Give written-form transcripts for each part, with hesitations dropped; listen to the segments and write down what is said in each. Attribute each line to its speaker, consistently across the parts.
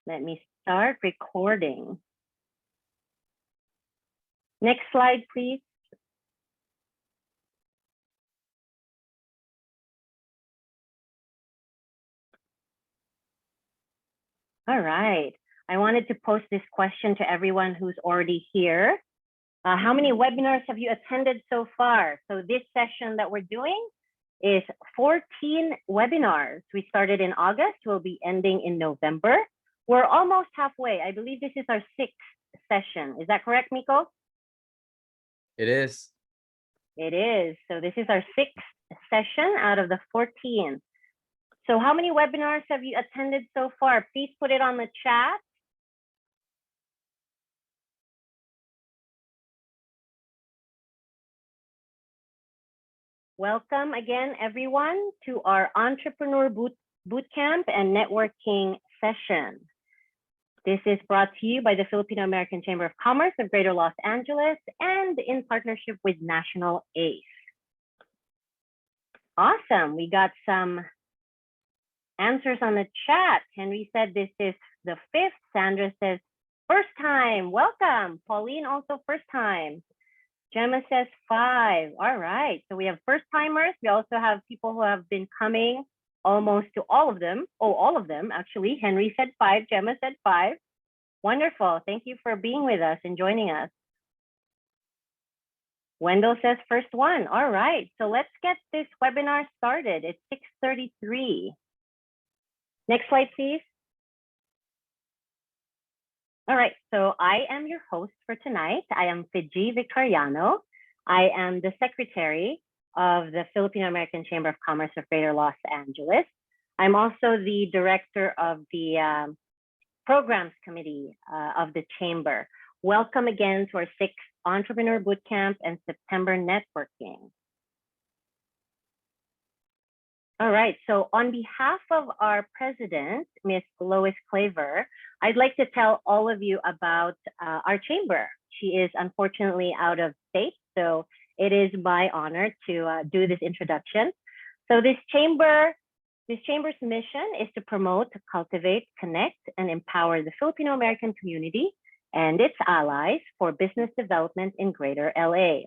Speaker 1: Let me start recording. Next slide, please. All right. I wanted to post this question to everyone who's already here. How many webinars have you attended so far? So this session that we're doing is 14 webinars. We started in August, we'll be ending in November. We're almost halfway. I believe this is our 6th session. Is that correct, Miko?
Speaker 2: It is.
Speaker 1: It is. So this is our 6th session out of the 14. So how many webinars have you attended so far? Please put it on the chat. Welcome again, everyone, to our Entrepreneur Bootcamp and Networking session. This is brought to you by the Filipino American Chamber of Commerce of Greater Los Angeles and in partnership with National ACE. Awesome. We got some answers on the chat. Henry said this is the 5th. Sandra says, first time. Welcome. Pauline also first time. Gemma says 5. All right. So we have first timers. We also have people who have been coming almost to all of them. Oh, all of them, actually. Henry said 5. Gemma said 5. Wonderful. Thank you for being with us and joining us. Wendell says first one. All right. So let's get this webinar started. It's 6:33. Next slide, please. All right, so I am your host for tonight. I am Fiji Victoriano. I am the secretary of the Filipino American Chamber of Commerce of Greater Los Angeles. I'm also the director of the programs committee of the chamber. Welcome again to our 6th Entrepreneur Bootcamp and September Networking. All right, so on behalf of our president, Ms. Lois Claver, I'd like to tell all of you about our chamber. She is unfortunately out of state, so it is my honor to do this introduction. So this chamber's mission is to promote, cultivate, connect, and empower the Filipino American community and its allies for business development in Greater LA.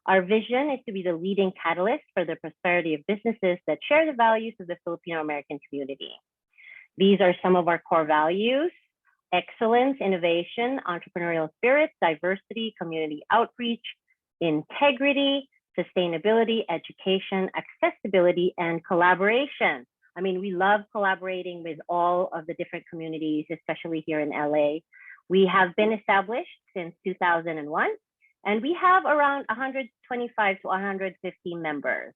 Speaker 1: Our vision is to be the leading catalyst for the prosperity of businesses that share the values of the Filipino American community. These are some of our core values: excellence, innovation, entrepreneurial spirit, diversity, community outreach, integrity, sustainability, education, accessibility, and collaboration. I mean, we love collaborating with all of the different communities, especially here in LA. We have been established since 2001. And we have around 125 to 150 members.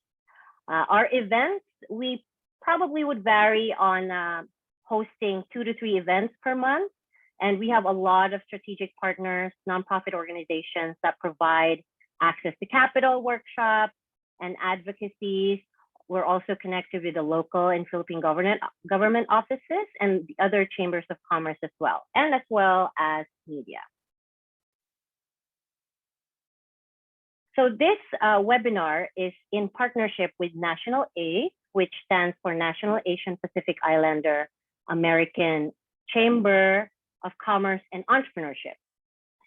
Speaker 1: Our events, we probably would vary on hosting 2 to 3 events per month. And we have a lot of strategic partners, nonprofit organizations that provide access to capital workshops and advocacies. We're also connected with the local and Philippine government offices and the other chambers of commerce as well as media. So this webinar is in partnership with National ACE, which stands for National Asian Pacific Islander American Chamber of Commerce and Entrepreneurship.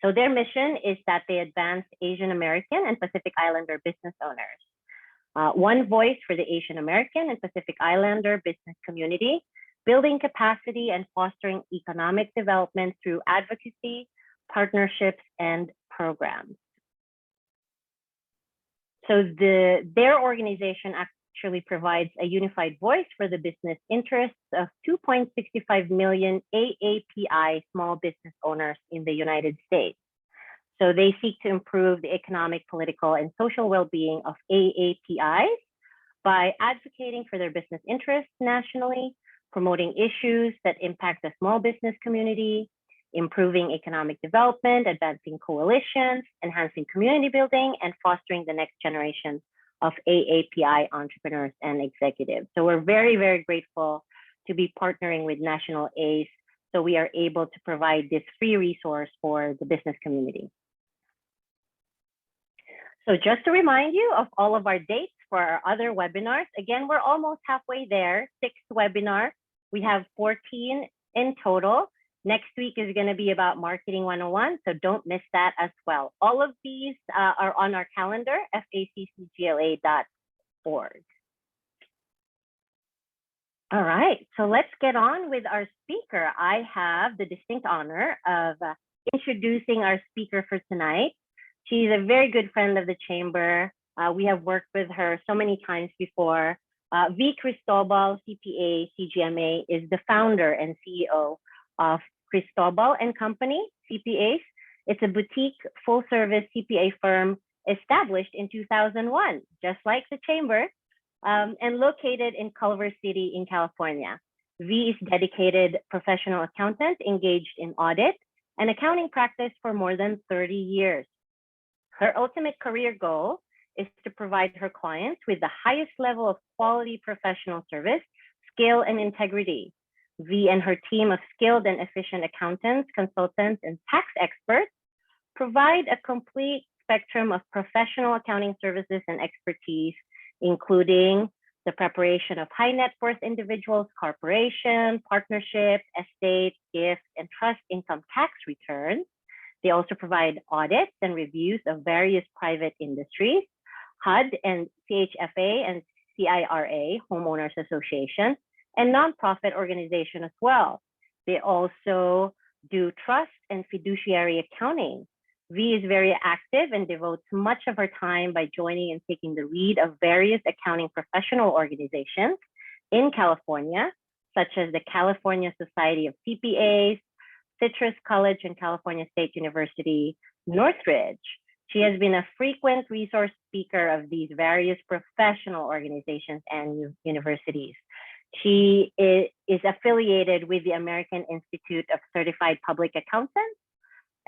Speaker 1: So their mission is that they advance Asian American and Pacific Islander business owners. One voice for the Asian American and Pacific Islander business community, building capacity and fostering economic development through advocacy, partnerships, and programs. So their organization actually provides a unified voice for the business interests of 2.65 million AAPI small business owners in the United States. So they seek to improve the economic, political, and social well-being of AAPIs by advocating for their business interests nationally, promoting issues that impact the small business community, improving economic development, advancing coalitions, enhancing community building, and fostering the next generation of AAPI entrepreneurs and executives. So we're very, very grateful to be partnering with National ACE, so we are able to provide this free resource for the business community. So just to remind you of all of our dates for our other webinars, again, we're almost halfway there, 6th webinar. We have 14 in total. Next week is going to be about Marketing 101, so don't miss that as well. All of these are on our calendar, faccgla.org. All right, so let's get on with our speaker. I have the distinct honor of introducing our speaker for tonight. She's a very good friend of the Chamber. We have worked with her so many times before. V. Cristobal, CPA, CGMA, is the founder and CEO of Cristobal and Company, CPAs. It's a boutique full-service CPA firm established in 2001, just like the Chamber, and located in Culver City in California. V is dedicated professional accountant engaged in audit and accounting practice for more than 30 years. Her ultimate career goal is to provide her clients with the highest level of quality professional service, skill, and integrity. V and her team of skilled and efficient accountants, consultants, and tax experts provide a complete spectrum of professional accounting services and expertise, including the preparation of high net worth individuals, corporation, partnership, estate, gift, and trust income tax returns. They also provide audits and reviews of various private industries, HUD and CHFA and CIRA, Homeowners Association, and nonprofit organization as well. They also do trust and fiduciary accounting. V is very active and devotes much of her time by joining and taking the lead of various accounting professional organizations in California, such as the California Society of CPAs, Citrus College and California State University, Northridge. She has been a frequent resource speaker of these various professional organizations and universities. She is affiliated with the American Institute of Certified Public Accountants,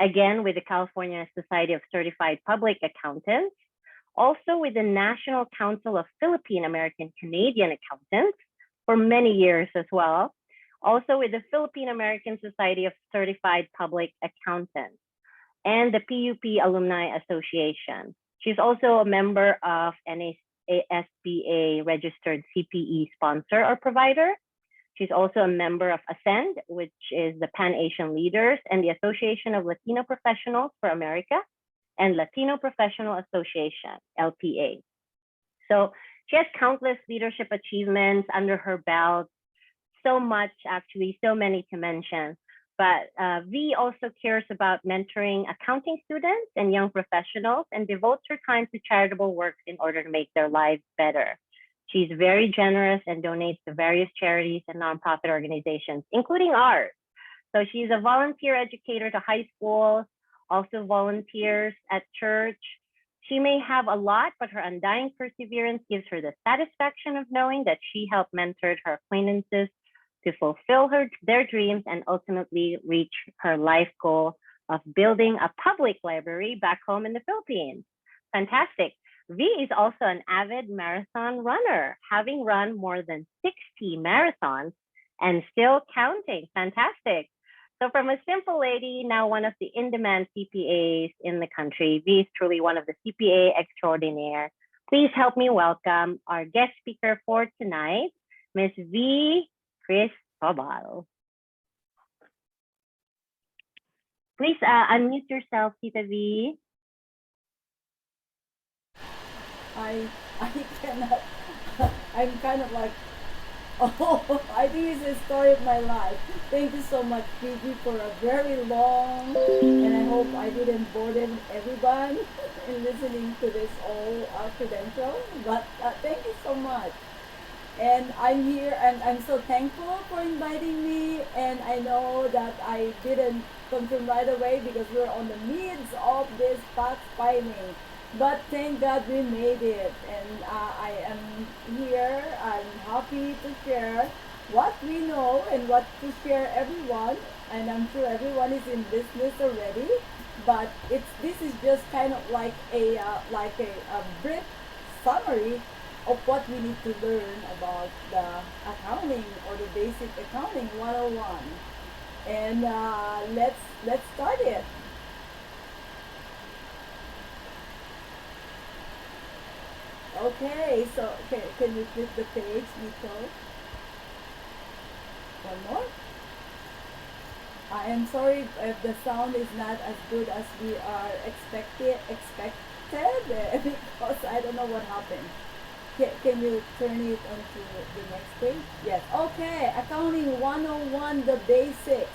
Speaker 1: again with the California Society of Certified Public Accountants, also with the National Council of Philippine American Canadian Accountants for many years as well, also with the Philippine American Society of Certified Public Accountants and the PUP Alumni Association. She's also a member of NASBA registered CPE sponsor or provider. She's also a member of ASCEND, which is the Pan-Asian Leaders and the Association of Latino Professionals for America, and Latino Professional Association, LPA. So she has countless leadership achievements under her belt, so much actually, so many to mention. But V also cares about mentoring accounting students and young professionals and devotes her time to charitable work in order to make their lives better. She's very generous and donates to various charities and nonprofit organizations, including ours. So she's a volunteer educator to high schools, also volunteers at church. She may have a lot, but her undying perseverance gives her the satisfaction of knowing that she helped mentor her acquaintances to fulfill their dreams and ultimately reach her life goal of building a public library back home in the Philippines. Fantastic. V is also an avid marathon runner, having run more than 60 marathons and still counting. Fantastic. So from a simple lady, now one of the in-demand CPAs in the country, V is truly one of the CPA extraordinaire. Please help me welcome our guest speaker for tonight, Ms. V. Cristobal. Please unmute yourself, Tita V.
Speaker 3: I cannot. I'm kind of like, oh, I think it's the story of my life. Thank you so much, Gigi, for a very long, and I hope I didn't bore everyone in listening to this all credential. But thank you so much. And I'm here, and I'm so thankful for inviting me. And I know that I didn't confirm right away because we're on the midst of this fact finding. But thank God we made it, and I am here. I'm happy to share what we know and what to share everyone. And I'm sure everyone is in business already. But this is just kind of like a brief summary of what we need to learn about the accounting or the basic accounting 101. And let's start it. Okay, so can you flip the page, Nico? One more? I am sorry if the sound is not as good as we are expected because I don't know what happened. Can you turn it onto the next page? Yes. Okay. Accounting 101, the basics.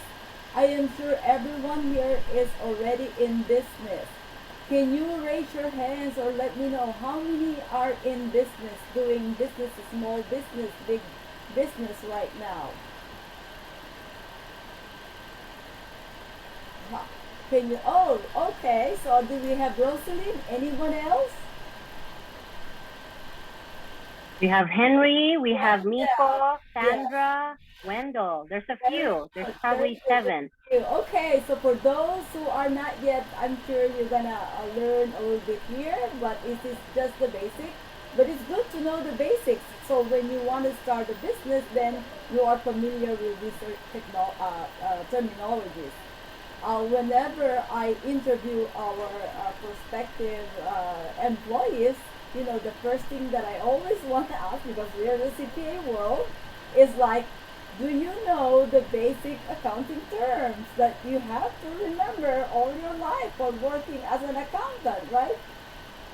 Speaker 3: I am sure everyone here is already in business. Can you raise your hands or let me know how many are in business, doing business, small business, big business right now? Ha- Can you? Oh, okay. So do we have Rosalind? Anyone else?
Speaker 1: We have Henry, we have
Speaker 3: Wanda.
Speaker 1: Miko,
Speaker 3: Yes.
Speaker 1: Sandra, Wendell. There's a
Speaker 3: Very
Speaker 1: few. There's
Speaker 3: good. Very
Speaker 1: probably
Speaker 3: good.
Speaker 1: seven.
Speaker 3: Okay, so for those who are not yet, I'm sure you're gonna learn a little bit here, but it is just the basic. But it's good to know the basics. So when you want to start a business, then you are familiar with these terminologies. Whenever I interview our prospective employees, the first thing that I always want to ask, because we're in the CPA world, is like, do you know the basic accounting terms that you have to remember all your life while working as an accountant, right?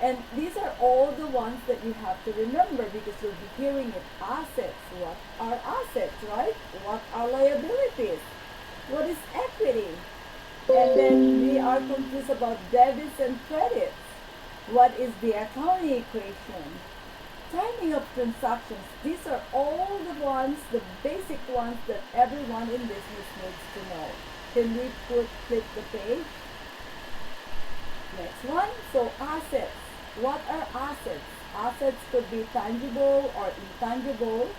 Speaker 3: And these are all the ones that you have to remember because you'll be hearing it. Assets. What are assets, right? What are liabilities? What is equity? And then we are confused about debits and credits. What is the accounting equation? Timing of transactions. These are all the ones, the basic ones that everyone in business needs to know. Can we flip the page? Next one. So assets. What are assets? Assets could be tangible or intangible.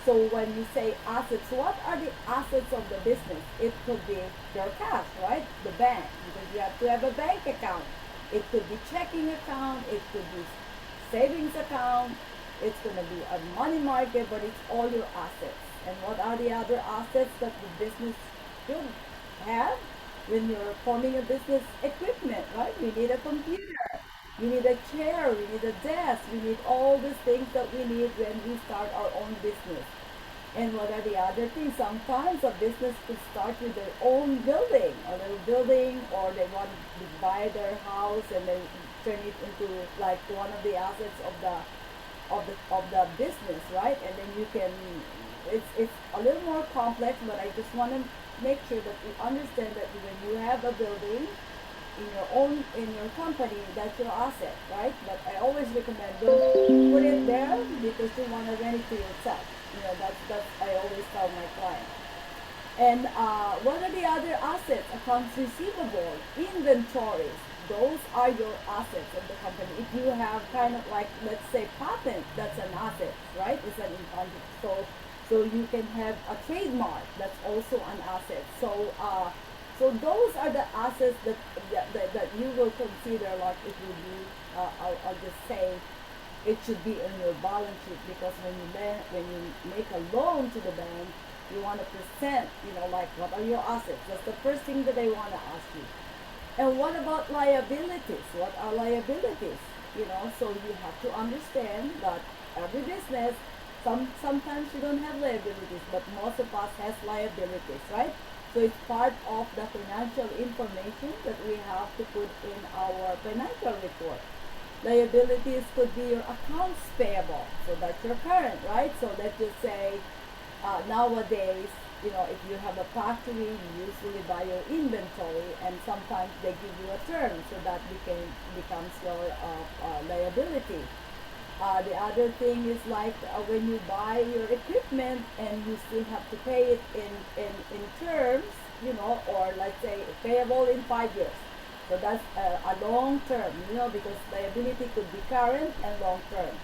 Speaker 3: So when you say assets, what are the assets of the business? It could be your cash, right? The bank, because you have to have a bank account. It could be checking account. It could be savings account. It's going to be a money market, but it's all your assets. And what are the other assets that the business should have when you're forming a business? Equipment, right? We need a computer. We need a chair. We need a desk. We need all these things that we need when we start our own business. And what are the other things? Sometimes a business could start with their own building, a little building, or they want to buy their house and then turn it into like one of the assets of the business, right? And then you can. It's a little more complex, but I just want to make sure that you understand that when you have a building in your company, that's your asset, right? But I always recommend don't put it there because you want to rent it to yourself. That's I always tell my clients. And what are the other assets? Accounts receivable, inventories. Those are your assets of the company. If you have kind of like, let's say, patent, that's an asset, right? It's an intangible. So you can have a trademark. That's also an asset. So those are the assets that you will consider like it will be. I'll just say it should be in your balance sheet because when you make a loan to the bank, you want to present, like what are your assets? That's the first thing that they want to ask you. And what about liabilities? What are liabilities? So you have to understand that every business, sometimes you don't have liabilities, but most of us has liabilities, right? So it's part of the financial information that we have to put in our financial report. Liabilities could be your accounts payable, so that's your current, right? So let's just say nowadays, if you have a factory, you usually buy your inventory, and sometimes they give you a term, so that becomes your liability. The other thing is like when you buy your equipment and you still have to pay it in terms, or let's say payable in 5 years. So that's a long term, because liability could be current and long term.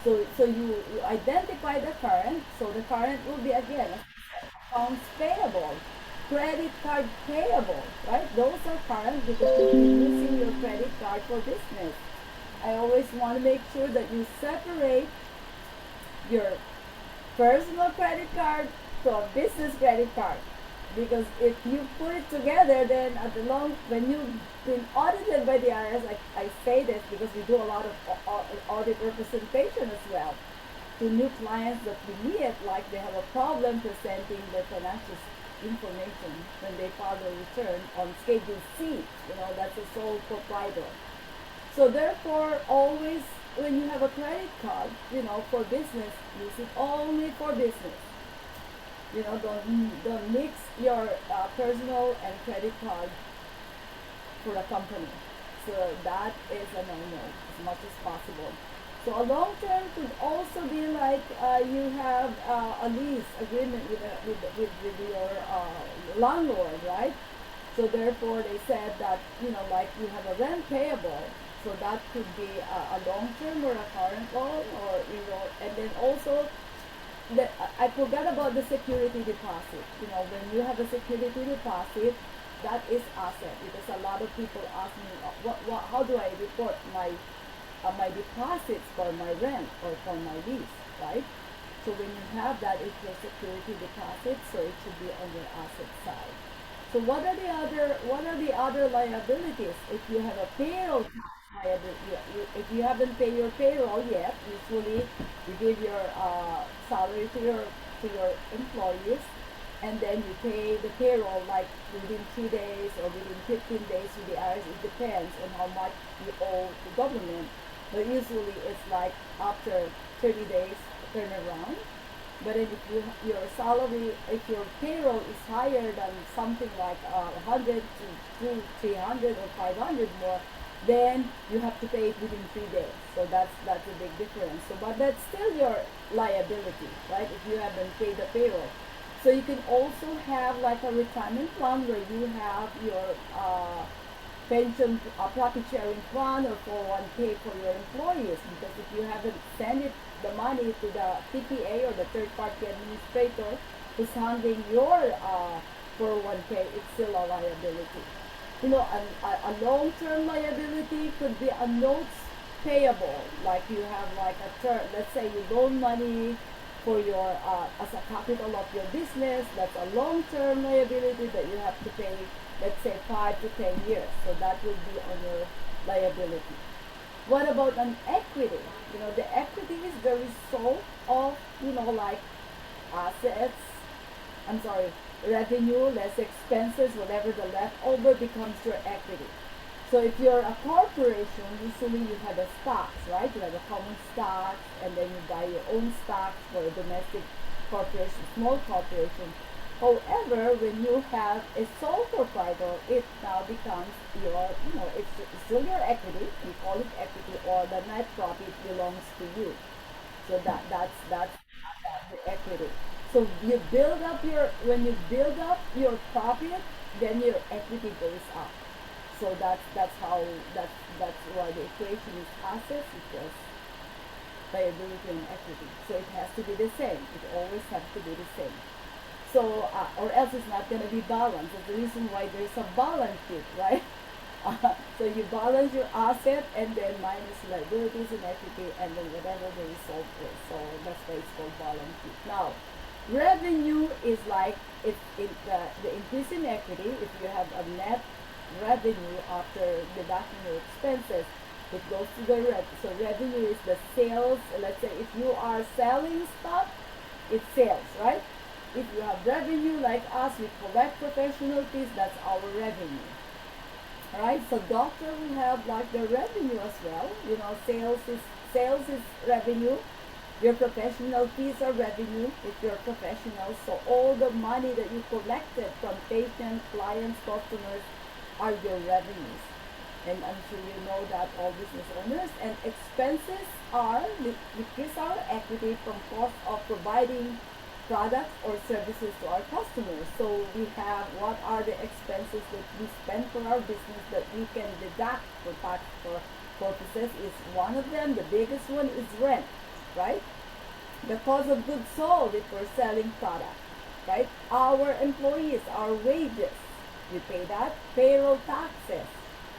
Speaker 3: So you identify the current. So the current will be again accounts payable, credit card payable, right? Those are current because you'll be using your credit card for business. I always want to make sure that you separate your personal credit card to a business credit card. Because if you put it together, then when you've been audited by the IRS, I say this because we do a lot of audit representation as well to new clients that we meet, like they have a problem presenting their financial information when they file their return on Schedule C. That's a sole proprietor. So therefore, always when you have a credit card, for business, use it only for business. Don't mix your personal and credit card for a company. So that is a no-no as much as possible. So a long term could also be like you have a lease agreement with your landlord, right? So therefore they said that, like you have a rent payable. So that could be a long term or a current loan, or and then also I forgot about the security deposit. When you have a security deposit, that is asset, because a lot of people ask me, how do I report my deposits for my rent or for my lease, right? So when you have that, it's your security deposit, so it should be on your asset side. So what are the other liabilities? If you have a payroll tax liability, if you haven't paid your payroll yet, usually you give your salary to your employees, and then you pay the payroll like within 3 days or within 15 days with the IRS. It depends on how much you owe the government, but usually it's like after 30 days turnaround. But if your salary, if your payroll is higher than something like 100 to 300 or 500 more, then you have to pay it within 3 days. So that's a big difference. So, but that's still your liability, right? If you haven't paid the payroll. So you can also have like a retirement plan where you have your pension, profit sharing fund, or 401k for your employees, because if you haven't sent it the money to the TPA or the third party administrator who's handling your 401k, it's still a liability. A long term liability could be a notes payable, like you have like a term, let's say you loan money for your as a capital of your business. That's a long term liability that you have to pay, let's say 5 to 10 years. So that will be on your liability. What about an equity? The equity is the result of, like assets, I'm sorry, revenue less expenses, whatever the leftover becomes your equity. So if you're a corporation, usually you have a stocks, right? You have a common stocks, and then you buy your own stocks for a domestic corporation, small corporation. However, when you have a sole proprietor, it now becomes it's still your equity. We call it equity, or the net profit belongs to you. So that's the equity. So when you build up your profit, then your equity goes up. So that's why the equation is assets equals liability and equity. So it has to be the same. It always has to be the same. So or else it's not going to be balanced. That's the reason why there's a balance sheet, right? So you balance your asset and then minus liabilities and equity, and then whatever the result is. So that's why it's called balance sheet. Now, revenue is like the increase in equity. If you have a net revenue after deducting your expenses, it goes to the so revenue is the sales. Let's say if you are selling stuff, it's sales, right? If you have revenue like us, we collect professional fees, that's our revenue. Alright, so doctor will have like the revenue as well. Sales is revenue. Your professional fees are revenue if you're professional. So all the money that you collected from patients, clients, customers are your revenues. And I'm sure you know that, all business owners. And expenses are decrease our equity from cost of providing products or services to our customers. So we have, what are the expenses that we spend for our business that we can deduct for tax purposes, is one of them. The biggest one is rent, right? The cost of goods sold if we're selling product, right? Our employees, our wages, we pay that. Payroll taxes,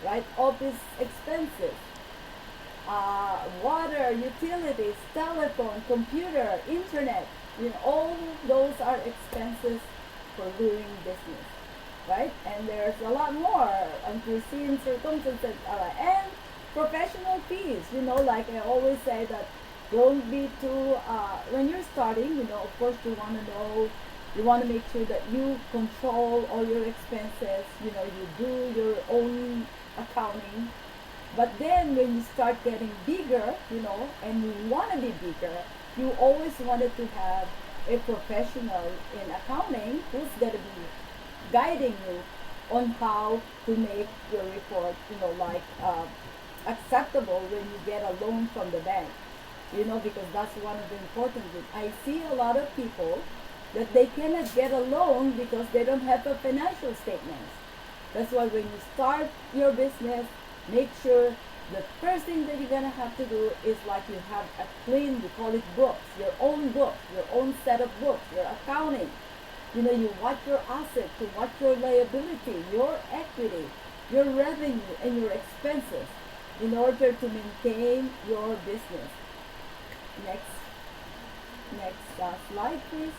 Speaker 3: right? Office expenses, water, utilities, telephone, computer, internet. All those are expenses for doing business, right? And there's a lot more unforeseen circumstances, and professional fees. Like I always say that don't be too when you're starting. Of course, you want to know You want to make sure that you control all your expenses. You do your own accounting. But then when you start getting bigger, and you want to be bigger, you always wanted to have a professional in accounting who's going to be guiding you on how to make your report, acceptable when you get a loan from the bank. Because that's one of the important things. I see a lot of people that they cannot get a loan because they don't have a financial statements. That's why when you start your business, make sure the first thing that you're gonna have to do is like you have a clean, we call it books, your own set of books, your accounting. You watch your asset, you watch your liability, your equity, your revenue, and your expenses in order to maintain your business. Next slide, please.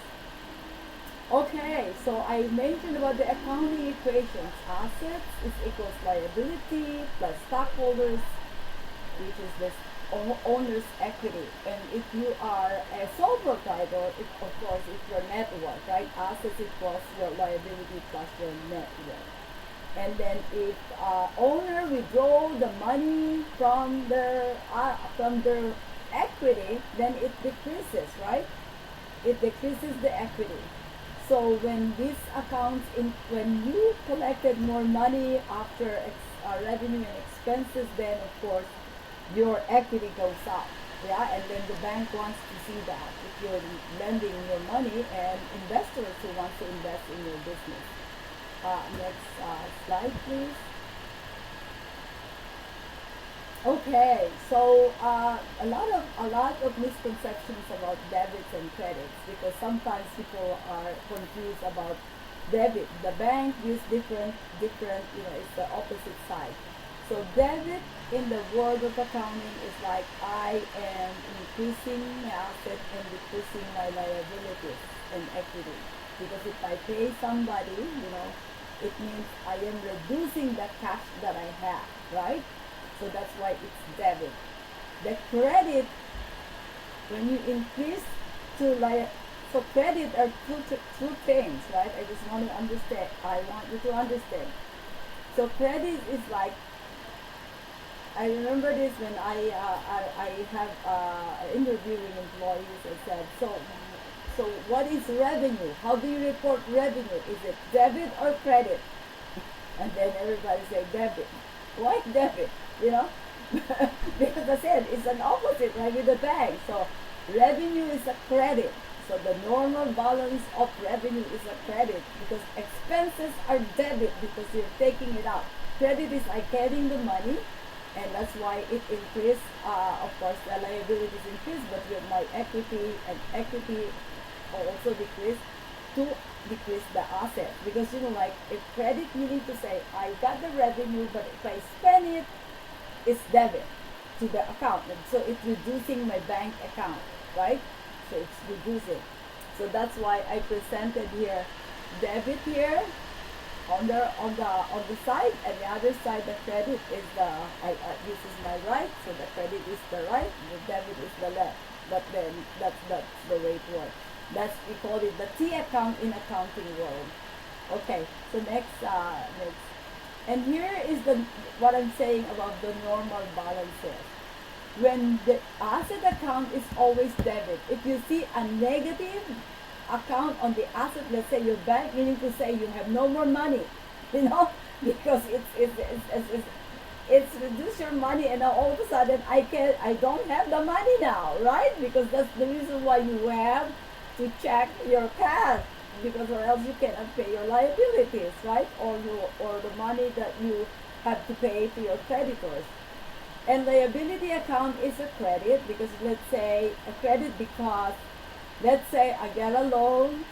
Speaker 3: Okay, so I mentioned about the accounting equations. Assets is equals liability plus stockholders, which is this owner's equity. And if you are a sole proprietor, of course, it's your net worth, right? Assets equals your liability plus your net worth. And then if owner withdraw the money from their equity, then it decreases, right? It decreases the equity. So when these accounts, when you collected more money after revenue and expenses, then of course your equity goes up. Yeah, and then the bank wants to see that if you're lending your money and investors who want to invest in your business. Next slide, please. Okay, so a lot of misconceptions about debits and credits, because sometimes people are confused about debit. The bank use different. It's the opposite side. So debit in the world of accounting is like I am increasing my asset and decreasing my liabilities and equity. Because if I pay somebody, it means I am reducing the cash that I have, right? So that's why it's debit. The credit, when you increase to so credit are two things, right? I just want to understand. I want you to understand. So credit is like, I remember this when I have interviewing employees. I said, so what is revenue? How do you report revenue? Is it debit or credit? And then everybody say debit. Why debit? Because I said it's an opposite, right, with the bank. So revenue is a credit. So the normal balance of revenue is a credit, because expenses are debit because you're taking it out. Credit is like getting the money, and that's why it increased. Of course, the liabilities increase, but my equity and equity also decrease to decrease the asset. Because like if credit, you need to say I got the revenue, but if I spend it, it's debit to the account, and so it's reducing my bank account, right? So it's reducing. So that's why I presented here debit here on the side, and the other side the credit is this is my right, so the credit is the right, the debit is the left. But then that's the way it works. That's, we call it the T account in accounting world. Okay, so next. And here is what I'm saying about the normal balances. When the asset account is always debit, if you see a negative account on the asset, let's say your bank, meaning to say you have no more money, because it's reduced your money, and now all of a sudden I don't have the money now, right? Because that's the reason why you have to check your cash, because or else you cannot pay your liabilities, right? Or the money that you have to pay to your creditors. And liability account is a credit, because let's say a credit because let's say I get a loan,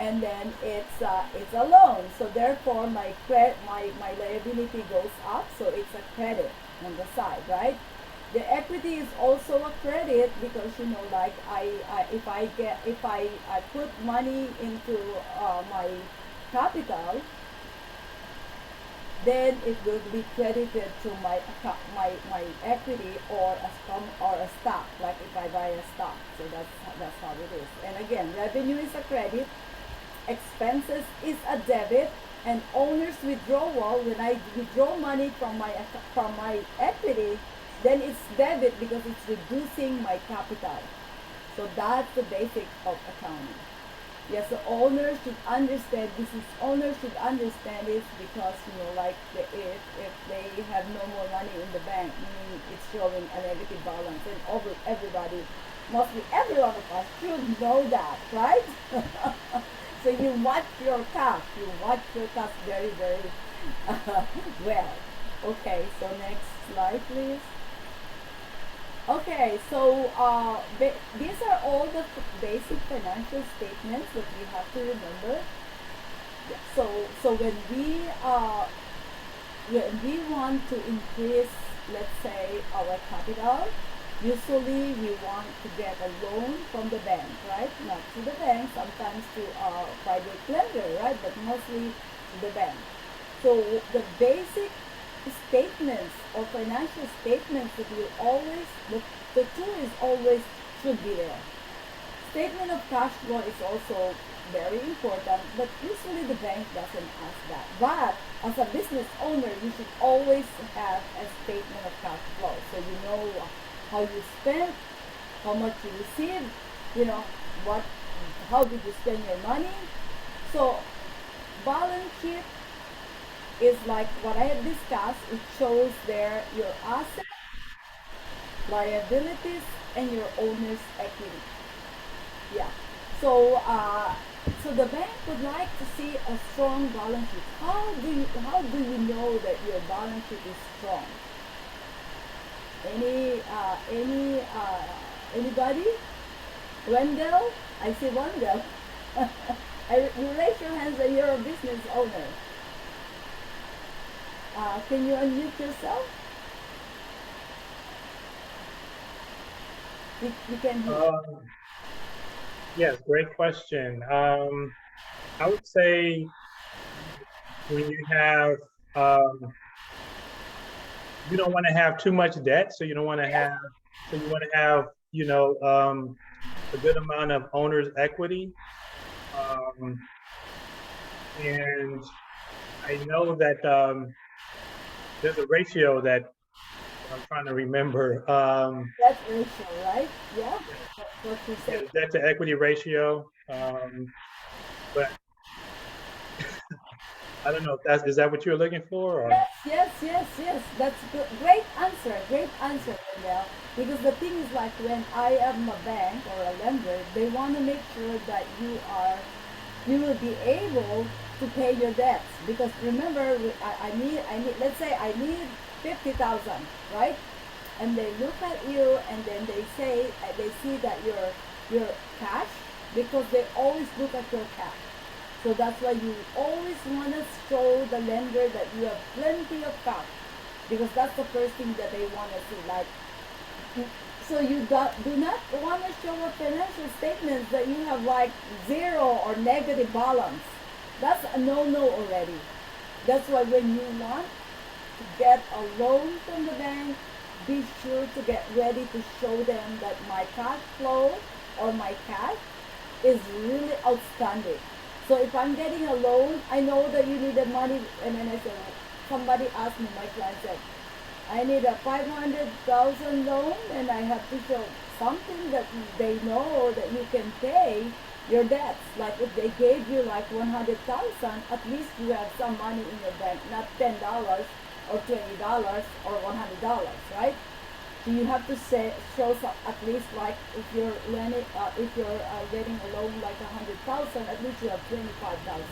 Speaker 3: and then it's a loan, so therefore my liability goes up, so it's a credit on the side, right? The equity is also a credit, because like if I put money into my capital, then it will be credited to my account, my equity, or a stock, like if I buy a stock. So that's how it is. And again, revenue is a credit, expenses is a debit, and owner's withdrawal, when I withdraw money from my equity, then it's debit because it's reducing my capital. So that's the basic of accounting. Yes, the owner should understand. This is owner should understand this because like if they have no more money in the bank, meaning it's showing a negative balance, and everybody, mostly every one of us should know that, right? So you watch your cash. You watch your cash very very well. Okay, so next slide, please. Okay, so these are all the basic financial statements that we have to remember. Yeah, so when we want to increase, let's say, our capital, usually we want to get a loan from the bank, right? Not to the bank, sometimes to a private lender, right? But mostly to the bank. So the basic statements or financial statements that will always, the two is always should be there. Statement of cash flow is also very important, but usually the bank doesn't ask that. But as a business owner, you should always have a statement of cash flow, so you know how you spent, how much you received, you know what, how did you spend your money. So balance sheet is like what I have discussed. It shows there your assets, liabilities, and your owner's equity. Yeah. So so the bank would like to see a strong balance sheet. How do you know that your balance sheet is strong? Anybody? Wendell? I see Wendell. You raise your hands that you're a business owner. Can you unmute yourself? We can hear.
Speaker 4: Yes, great question. I would say when you have, you don't want to have too much debt, so you don't want to have, so you want to have, a good amount of owner's equity. And I know that there's a ratio that I'm trying to remember.
Speaker 3: Debt ratio, right? Yeah. That's what you
Speaker 4: Yeah,
Speaker 3: say.
Speaker 4: the debt to equity ratio. But I don't know if is that what you're looking for? Or?
Speaker 3: Yes. That's good. Great answer. Great answer, Danielle. Because the thing is, like when I am a bank or a lender, they want to make sure that you will be able to pay your debts. Because remember, I need. Let's say I need 50,000, right? And they look at you, and then they see that your cash, because they always look at your cash. So that's why you always want to show the lender that you have plenty of cash, because that's the first thing that they want to see. Like, so you do not want to show a financial statements that you have like zero or negative balance. That's a no-no already. That's why when you want to get a loan from the bank, be sure to get ready to show them that my cash flow or my cash is really outstanding. So if I'm getting a loan, I know that you need the money, and then I said, somebody asked me, my client said, I need a 500,000 loan, and I have to show something that they know that you can pay your debts. Like if they gave you like 100,000, at least you have some money in your bank, not $10 or $20 or $100, right? So you have to show some, at least like if you're getting a loan like 100,000, at least you have 25,000.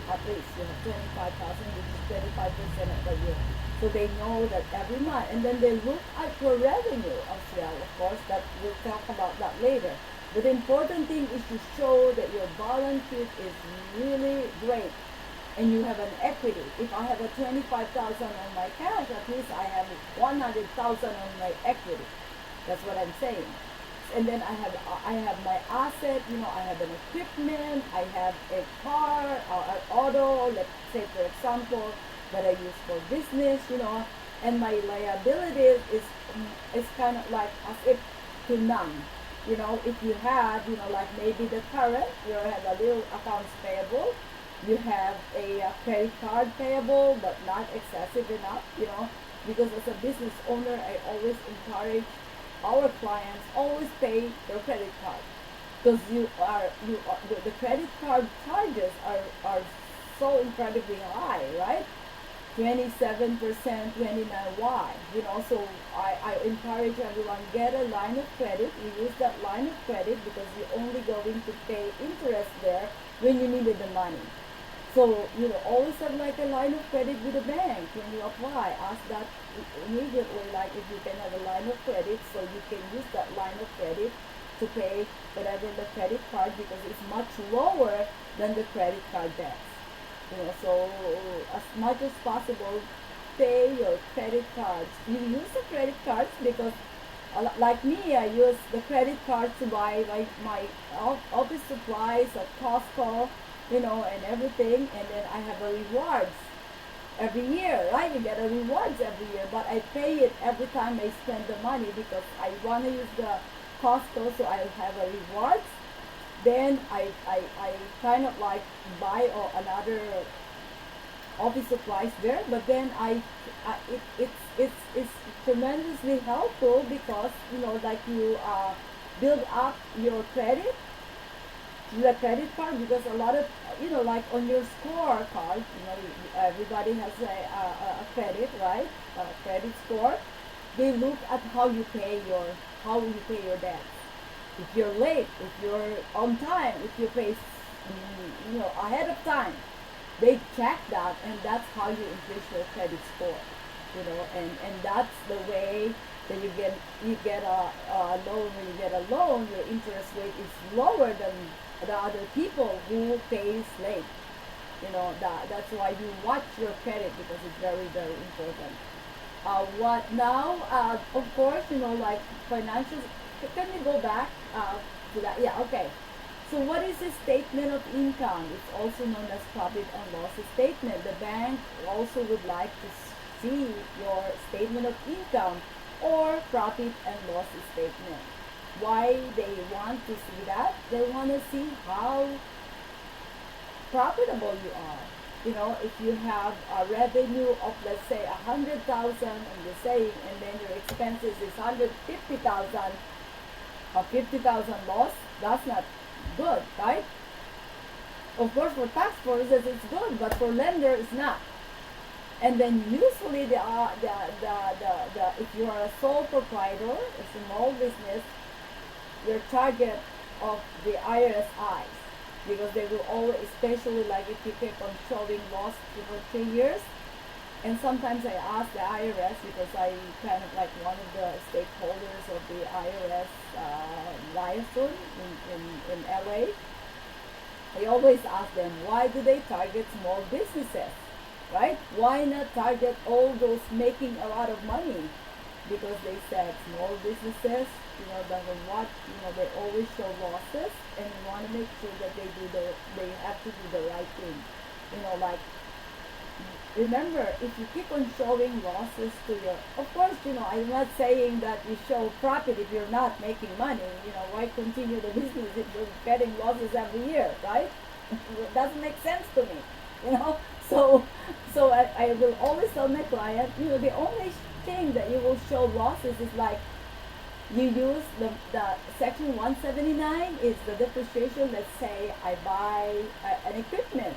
Speaker 3: At least you have 25,000, which is 25% of the year. So they know that every month, and then they look at your revenue as well. Of course, that we'll talk about that later. But the important thing is to show that your balance sheet is really great and you have an equity. If I have a 25,000 on my cash, at least I have 100,000 on my equity. That's what I'm saying. And then I have my asset. I have an equipment. I have a car or an auto. Let's say, for example, that I use for business. And my liabilities is kind of like as if to none. If you have, like maybe the current, you have a little accounts payable, you have a, credit card payable, but not excessive enough. Because as a business owner, I always encourage our clients always pay their credit card because the credit card charges are so incredibly high, right? 27%, 29. Why? So I encourage everyone, get a line of credit. You use that line of credit because you're only going to pay interest there when you needed the money. So, always have like a line of credit with the bank when you apply. Ask that immediately, like if you can have a line of credit, so you can use that line of credit to pay whatever the credit card, because it's much lower than the credit card debts. So as much as possible, pay your credit cards. You use the credit cards because, like me, I use the credit card to buy like my office supplies at Costco, and everything, and then I have a rewards every year, right? You get a rewards every year, but I pay it every time I spend the money because I want to use the Costco, so I have a rewards. Then I kind of like buy another office supplies there, but then it's tremendously helpful because like you build up your credit to the credit card, because a lot of like on your scorecard, everybody has a credit, right? A credit score. They look at how you pay your debts. If you're late, if you're on time, if you pay ahead of time, they check that, and that's how you increase your credit score. And that's the way that you get a loan. When you get a loan, your interest rate is lower than the other people who pays late. That's why you watch your credit, because it's very, very important. What now? Of course, like financial. Can we go back to that? Yeah, okay. So what is a statement of income? It's also known as profit and loss statement. The bank also would like to see your statement of income or profit and loss statement. Why they want to see that? They want to see how profitable you are. If you have a revenue of, let's say, 100,000, and you're saying, and then your expenses is 150,000, a 50,000 loss, that's not good, right? Of course, for tax purposes it's good, but for lender it's not. And then usually if you are a sole proprietor, a small business, your target of the IRS eyes, because they will always, especially like if you keep on showing loss for 3 years. And sometimes I ask the IRS, because I kind of like one of the stakeholders of the IRS liaison in LA. I always ask them, why do they target small businesses, right? Why not target all those making a lot of money? Because they said small businesses, doesn't watch, they always show losses, and we want to make sure that they have to do the right thing. Like, remember, if you keep on showing losses to your, of course, I'm not saying that you show profit if you're not making money. Why continue the business if you're getting losses every year, right? It doesn't make sense to me, you know. So I will always tell my client, the only thing that you will show losses is like you use the section 179 is the depreciation. Let's say I buy an equipment.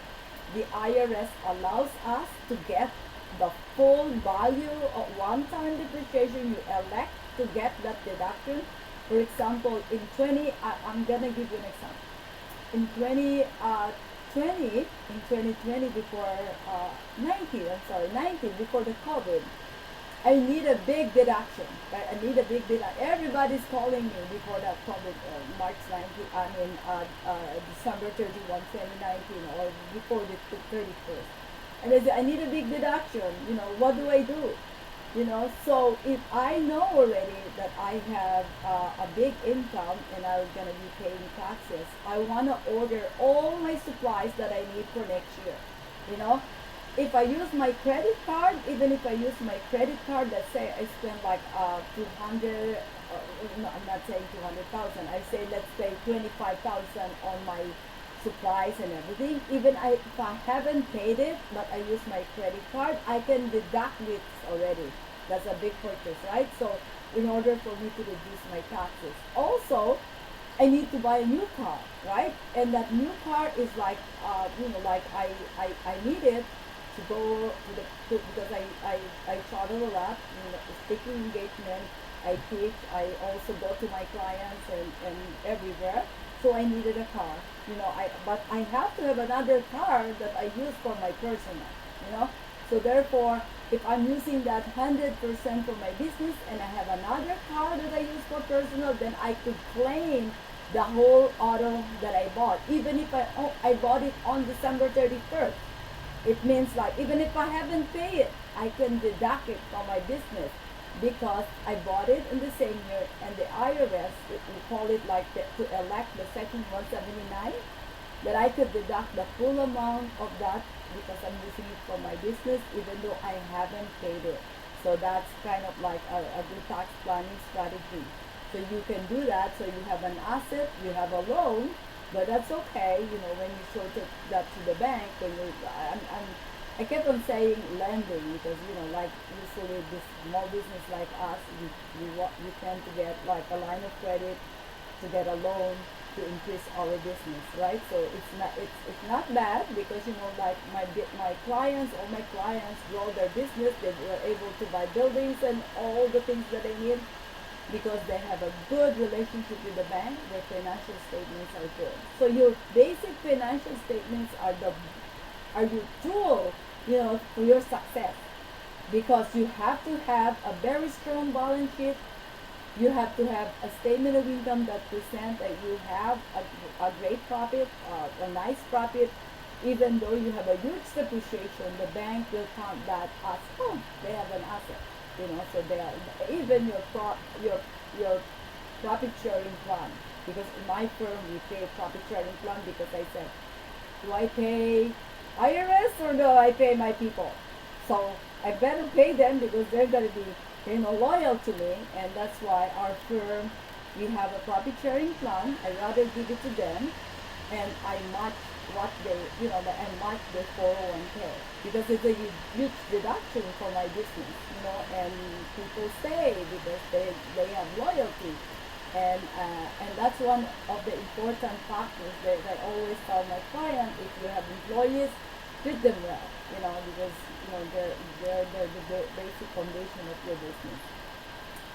Speaker 3: The IRS allows us to get the full value of one-time depreciation. You elect to get that deduction. For example, I'm gonna give you an example. In 2020, before 19, before the COVID, I need a big deduction, right? I need a big deduction. Everybody's calling me before that COVID, December 31, 2019, or before the 31st. And they say, I need a big deduction. What do I do? So if I know already that I have a big income and I'm going to be paying taxes, I want to order all my supplies that I need for next year. If I use my credit card, even if I use my credit card, let's say I spend like 200, no, I'm not saying 200,000. I say let's say 25,000 on my supplies and everything. Even if I haven't paid it, but I use my credit card, I can deduct it already. That's a big purchase, right? So in order for me to reduce my taxes, also I need to buy a new car, right? And that new car is like, like I need it to go to because I travel a lot, speaking engagement, I teach, I also go to my clients and everywhere. So I needed a car, but I have to have another car that I use for my personal, you know. So therefore, if I'm using that 100% for my business and I have another car that I use for personal, then I could claim the whole auto that I bought, even if I bought it on December 31st. It means like even if I haven't paid it, I can deduct it from my business because I bought it in the same year, and the IRS, we call it like to elect the section 179, that I could deduct the full amount of that because I'm using it for my business even though I haven't paid it. So that's kind of like a good tax planning strategy. So you can do that. So you have an asset, you have a loan, but that's okay. When you show that to the bank, when I kept on saying lending because like usually this small business like us, we tend to get like a line of credit to get a loan to increase our business, right? So it's not bad because like my clients, all my clients grow their business. They were able to buy buildings and all the things that they need because they have a good relationship with the bank. Their financial statements are good. So your basic financial statements are your tool, for your success, because you have to have a very strong balance sheet. You have to have a statement of income that presents that you have a great profit, a nice profit. Even though you have a huge depreciation, the bank will count that as, oh, they have an asset. So they are, even your profit sharing plan. Because in my firm we pay profit sharing plan because I said, do I pay IRS or do I pay my people? So I better pay them because they're going to be loyal to me, and that's why our firm, we have a profit sharing plan. I rather give it to them, and I match what they, I match their 401k because it's a huge deduction for my business, and people stay because they have loyalty, and that's one of the important factors that I always tell my client: if you have employees, treat them well, because they're the basic foundation of your business.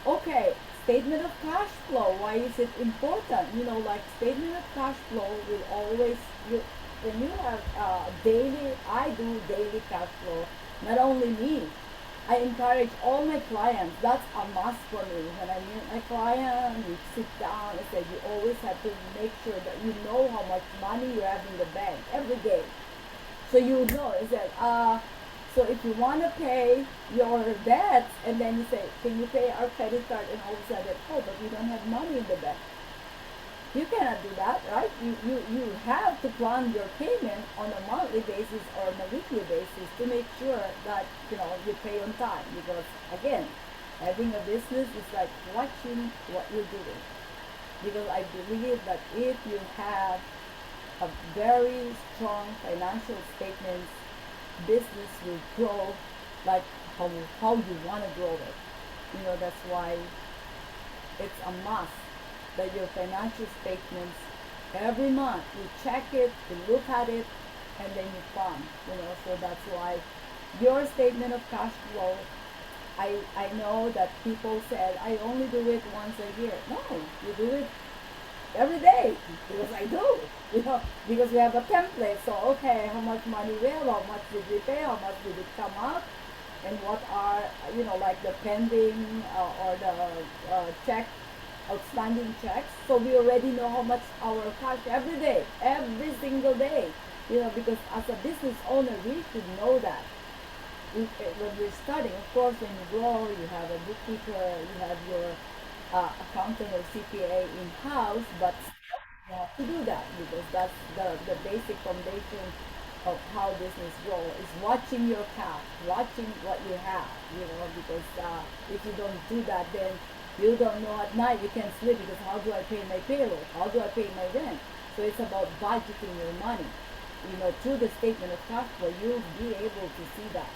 Speaker 3: Okay, statement of cash flow. Why is it important? Like statement of cash flow will always, when you have daily, I do daily cash flow. Not only me, I encourage all my clients. That's a must for me. When I meet my client, we sit down and say you always have to make sure that you know how much money you have in the bank every day. So you know, is that so if you want to pay your debts and then you say, can you pay our credit card, and all of a sudden, oh, but we don't have money in the bank. You cannot do that, right? You have to plan your payment on a monthly basis or on a weekly basis to make sure that you pay on time, because again, having a business is like watching what you're doing. Because I believe that if you have a very strong financial statements, business will grow like how you want to grow it. That's why it's a must that your financial statements every month you check it, you look at it, and then you plan. So that's why your statement of cash flow. I know that people said I only do it once a year. No, you do it every day because I do. Because we have a template. So okay, how much money we have, how much did we pay, how much did it come out, and what are like the pending or the check outstanding checks. So we already know how much our cash every day, every single day. Because as a business owner, we should know that. When we're starting, of course, when you grow, you have a bookkeeper, you have your accountant or CPA in house, but you have to do that because that's the basic foundation of how business grow is watching your cash, watching what you have, because if you don't do that, then You don't know at night, you can't sleep because how do I pay my payroll? How do I pay my rent? So it's about budgeting your money. Through the statement of cash flow, you'll be able to see that.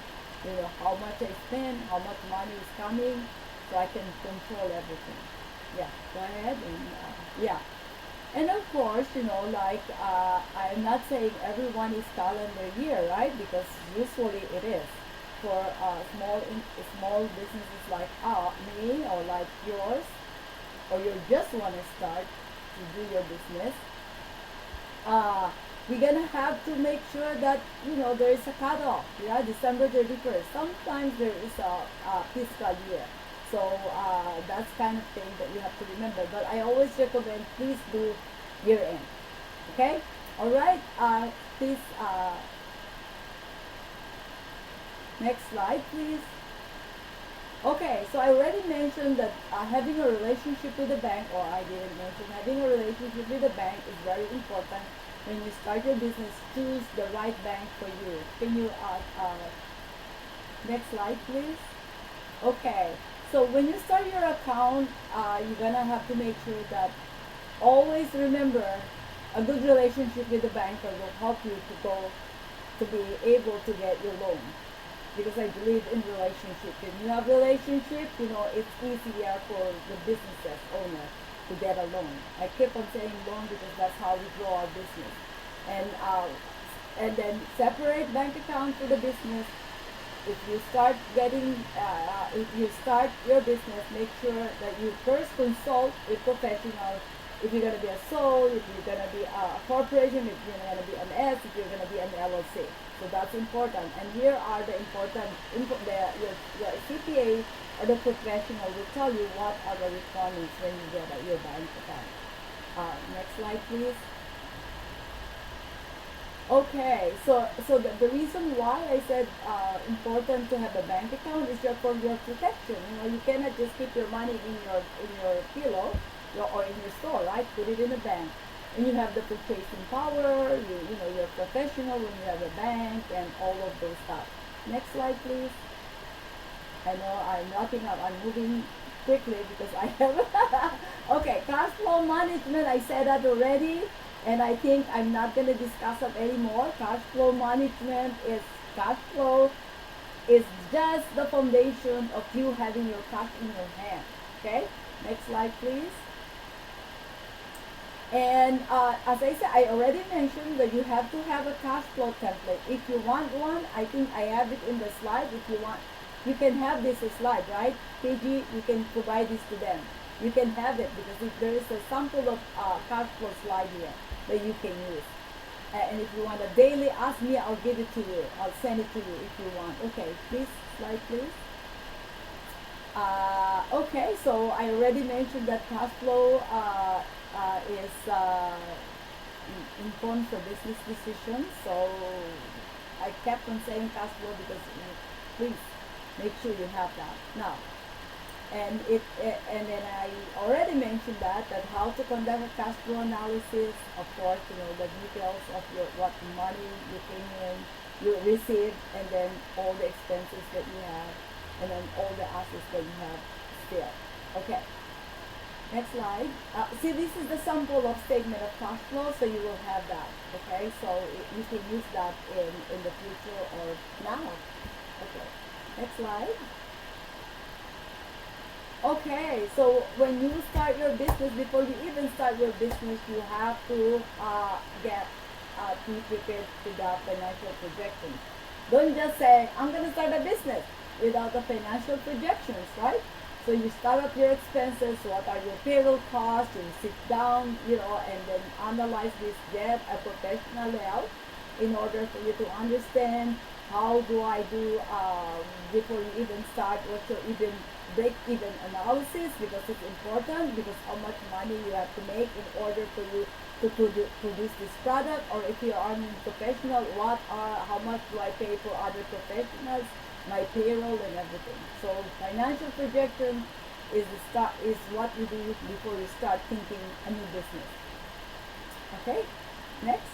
Speaker 3: How much I spend, how much money is coming, so I can control everything. Yeah, go ahead and yeah. And of course, I'm not saying everyone is calendar year, right? Because usually it is for small businesses like me or like yours, or you just want to start to do your business. Uh, we're gonna have to make sure that there is a cutoff. Yeah, December 31st. Sometimes there is a fiscal year, so that's kind of thing that you have to remember. But I always recommend please do year end. Okay, all right. Please next slide, please. Okay, so I already mentioned that having a relationship with the bank, or I didn't mention, having a relationship with the bank is very important. When you start your business, choose the right bank for you. Can you, next slide please? Okay, so when you start your account, you're gonna have to make sure that always remember a good relationship with the banker will help you to be able to get your loan, because I believe in relationship. When you have relationship, it's easier for the businesses owner to get a loan. I keep on saying loan because that's how we grow our business. And then separate bank account for the business. If you start your business, make sure that you first consult a professional. If you're gonna be a sole, if you're gonna be a corporation, if you're gonna be an S, if you're gonna be an LLC. So that's important. And here are the important your CPA or the professional will tell you what are the requirements when you get your bank account. Next slide, please. Okay, so the reason why I said important to have a bank account is for your protection. You cannot just keep your money in your pillow or in your store, right? Put it in a bank, and you have the purchasing power. You're professional when you have a bank and all of those stuff. Next slide, please. I know I'm wrapping up. I'm moving quickly because I have. Okay, cash flow management. I said that already. And I think I'm not going to discuss it anymore. Cash flow management cash flow is just the foundation of you having your cash in your hand. Okay, next slide, please. And as I said, I already mentioned that you have to have a cash flow template. If you want one, I think I have it in the slide. If you want, you can have this slide, right? KG, you can provide this to them. You can have it because if there is a sample of cash flow slide here that you can use. And if you want a daily, ask me, I'll give it to you. I'll send it to you if you want. Okay, please, slide please. Okay, so I already mentioned that cash flow informs the business decisions. So I kept on saying cash flow because please make sure you have that now. And then I already mentioned that how to conduct a cash flow analysis. Of course, the details of what money you came in, you received, and then all the expenses that you have, and then all the assets that you have still. Okay. Next slide. See, this is the sample of statement of cash flow, so you will have that. Okay, so you can use that in the future or now. Okay. Next slide. Okay, so when you start your business, before you even start your business, you have to be prepared to the financial projections. Don't just say, I'm going to start a business without the financial projections, right? So you start up your expenses, what are your payroll costs, you sit down, and then analyze this, get a professional help in order for you to understand how do I do before you even start, what's your even break-even analysis, because it's important, because how much money you have to make in order for you to produce this product, or if you are a professional, how much do I pay for other professionals, my payroll and everything. So financial projection is what you do before you start thinking a new business. Okay, next.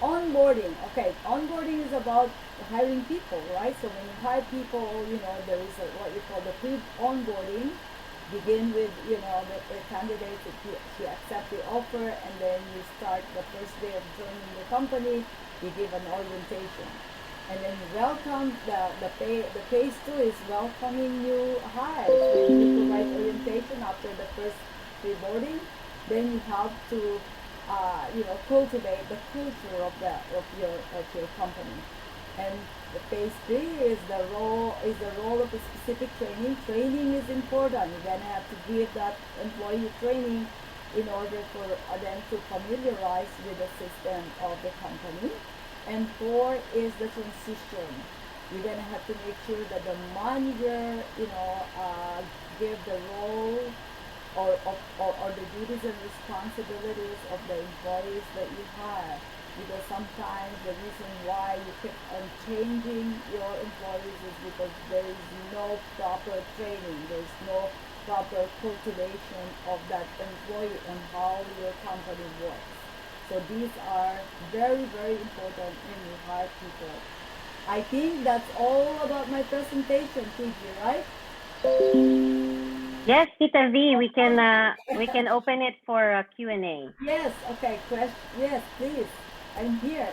Speaker 3: onboarding. Okay, onboarding is about hiring people, right? So when you hire people, there is what you call the pre-onboarding. Begin with, the candidate, if she accept the offer, and then you start the first day of joining the company, you give an orientation. And then welcome, the phase two is welcoming new hires. When you provide orientation after the first pre-boarding, then you have to cultivate the culture of your company. And the phase three is the role of the specific training. Training is important. You're gonna have to give that employee training in order for them to familiarize with the system of the company. And four is the transition. You're gonna have to make sure that the manager, give the role or the duties and responsibilities of the employees that you hire. Because sometimes the reason why you keep on changing your employees is because there is no proper training, there's no proper cultivation of that employee on how your company works. So these are very, very important when you hire people. I think that's all about my presentation, Fiji, right?
Speaker 1: Yes, Tita V, we can open it for a Q&A.
Speaker 3: Yes, okay, yes, please. I'm here.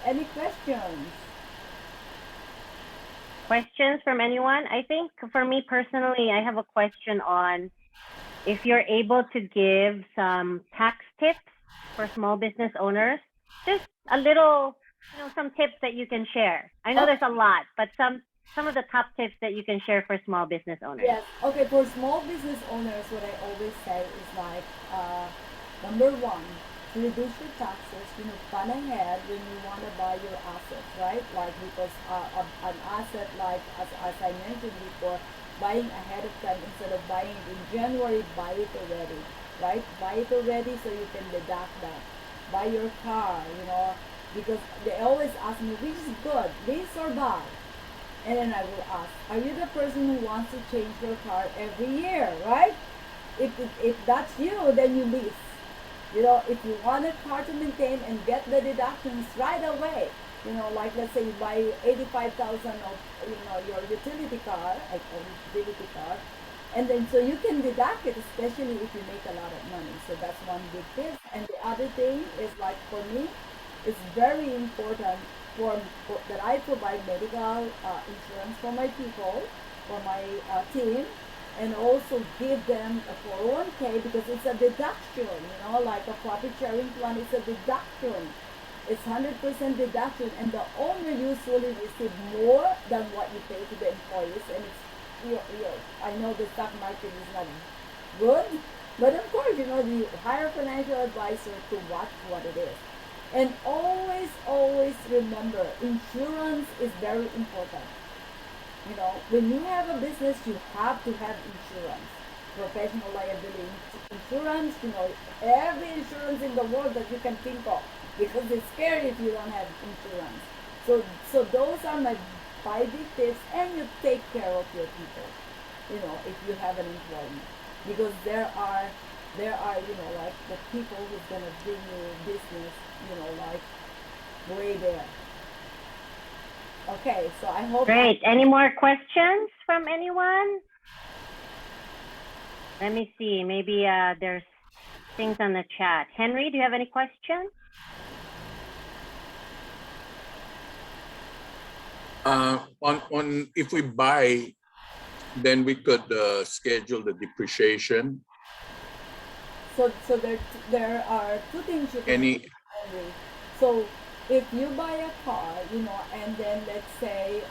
Speaker 3: Any questions?
Speaker 1: Questions from anyone? I think for me personally, I have a question on if you're able to give some tax tips for small business owners, just a little, some tips that you can share. I know
Speaker 3: Oh,
Speaker 1: there's a lot, but some of the top tips that you can share for small business owners.
Speaker 3: yes. Okay, for small business owners, what I always say is like, number one, to reduce your taxes, plan ahead when you want to buy your assets, right? Like, because an asset, like, as I mentioned before, buying ahead of time instead of buying it in January, buy it already, right? Buy it already so you can deduct that. Buy your car, because they always ask me, which is good, lease or buy? And then I will ask, are you the person who wants to change your car every year, right? If that's you, then you lease. If you want a car to maintain and get the deductions right away, like let's say you buy 85,000 of, your utility car, like a utility car, and then so you can deduct it, especially if you make a lot of money. So that's one big tip. And the other thing is, like, for me, it's very important that I provide medical insurance for my people, for my team, and also give them a 401k because it's a deduction, like a profit sharing plan is a deduction. It's 100% deduction, and the owner usually receive more than what you pay to the employees. And it's, I know the stock market is not good, but of course, you hire a financial advisor to watch what it is. And always, always remember, insurance is very important. When you have a business, you have to have insurance. Professional liability insurance, every insurance in the world that you can think of, because it's scary if you don't have insurance. So those are my 5 big tips, and you take care of your people, if you have an employee. Because there are, like the people who's gonna bring you business, like way there. Okay, so I hope.
Speaker 1: Great. Any more questions from anyone? Let me see. Maybe there's things on the chat. Henry, do you have any questions?
Speaker 5: On if we buy, then we could schedule the depreciation.
Speaker 3: So there are two things you can
Speaker 5: Any
Speaker 3: do. So if you buy a car, and then let's say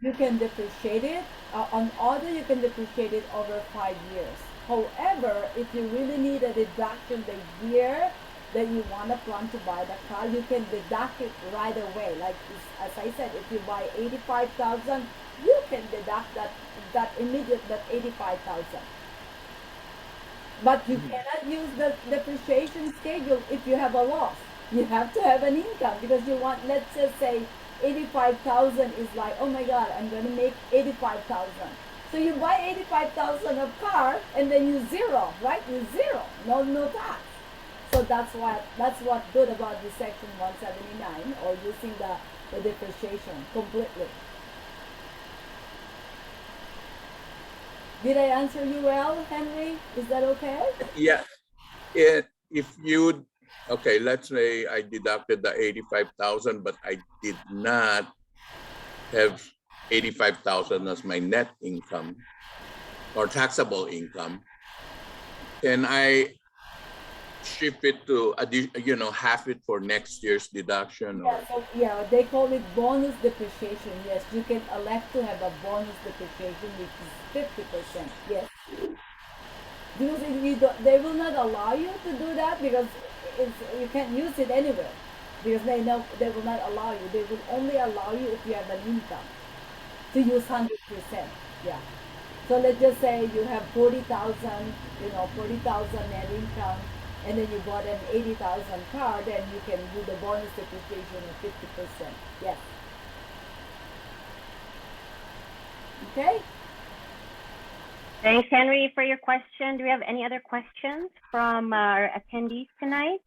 Speaker 3: you can depreciate it on auto, you can depreciate it over 5 years. However, if you really need a deduction the year that you want to plan to buy the car, you can deduct it right away. Like as I said, if you buy 85,000, you can deduct that 85,000. But you cannot use the depreciation schedule if you have a loss. You have to have an income because you want, let's just say 85,000 is like, oh my God, I'm going to make 85,000. So you buy 85,000 of car and then you zero, right? You zero, no tax. So that's what good about the section 179 or using the depreciation completely. Did I answer you well, Henry? Is that okay?
Speaker 5: Yeah, if you, okay, let's say I deducted the 85,000, but I did not have 85,000 as my net income or taxable income, can I shift it to, half it for next year's deduction?
Speaker 3: Yeah,
Speaker 5: Or
Speaker 3: so yeah, they call it bonus depreciation. Yes, you can elect to have a bonus depreciation, which is 50%. Yes, because if you don't, they will not allow you to do that because you can't use it anywhere. Because they know they will not allow you. They will only allow you if you have an income to use 100%. Yeah. So let's just say you have 40,000, 40,000 net income, and then you bought an 80,000 car, then you can do the bonus depreciation of 50%. Yes. Okay.
Speaker 1: Thanks, Henry, for your question. Do we have any other questions from our attendees tonight?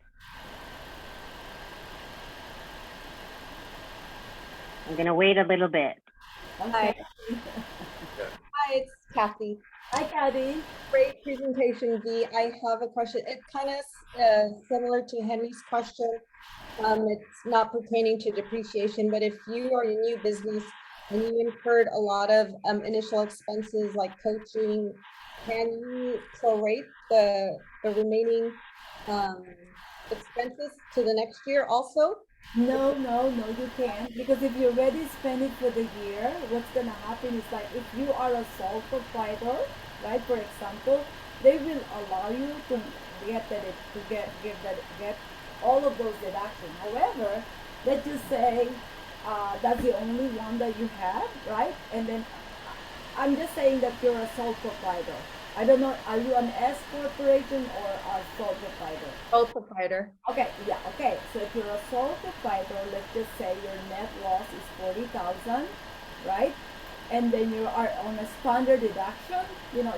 Speaker 1: I'm going to wait a little bit.
Speaker 3: Okay.
Speaker 6: Hi, it's Kathy.
Speaker 3: Hi, Kathy.
Speaker 6: Great presentation, V. I have a question. It's kind of similar to Henry's question. It's not pertaining to depreciation, but if you are in a new business and you incurred a lot of initial expenses like coaching, can you prorate the remaining expenses to the next year also?
Speaker 3: No, you can't. Because if you already spend it for the year, what's gonna happen is like if you are a sole proprietor, right? For example, they will allow you to get all of those deductions. However, let's just say that's the only one that you have, right? And then I'm just saying that you're a sole proprietor. I don't know, are you an S corporation or a sole proprietor?
Speaker 6: Sole proprietor.
Speaker 3: Okay, yeah, okay. So if you're a sole proprietor, let's just say your net loss is 40,000, right? And then you are on a standard deduction.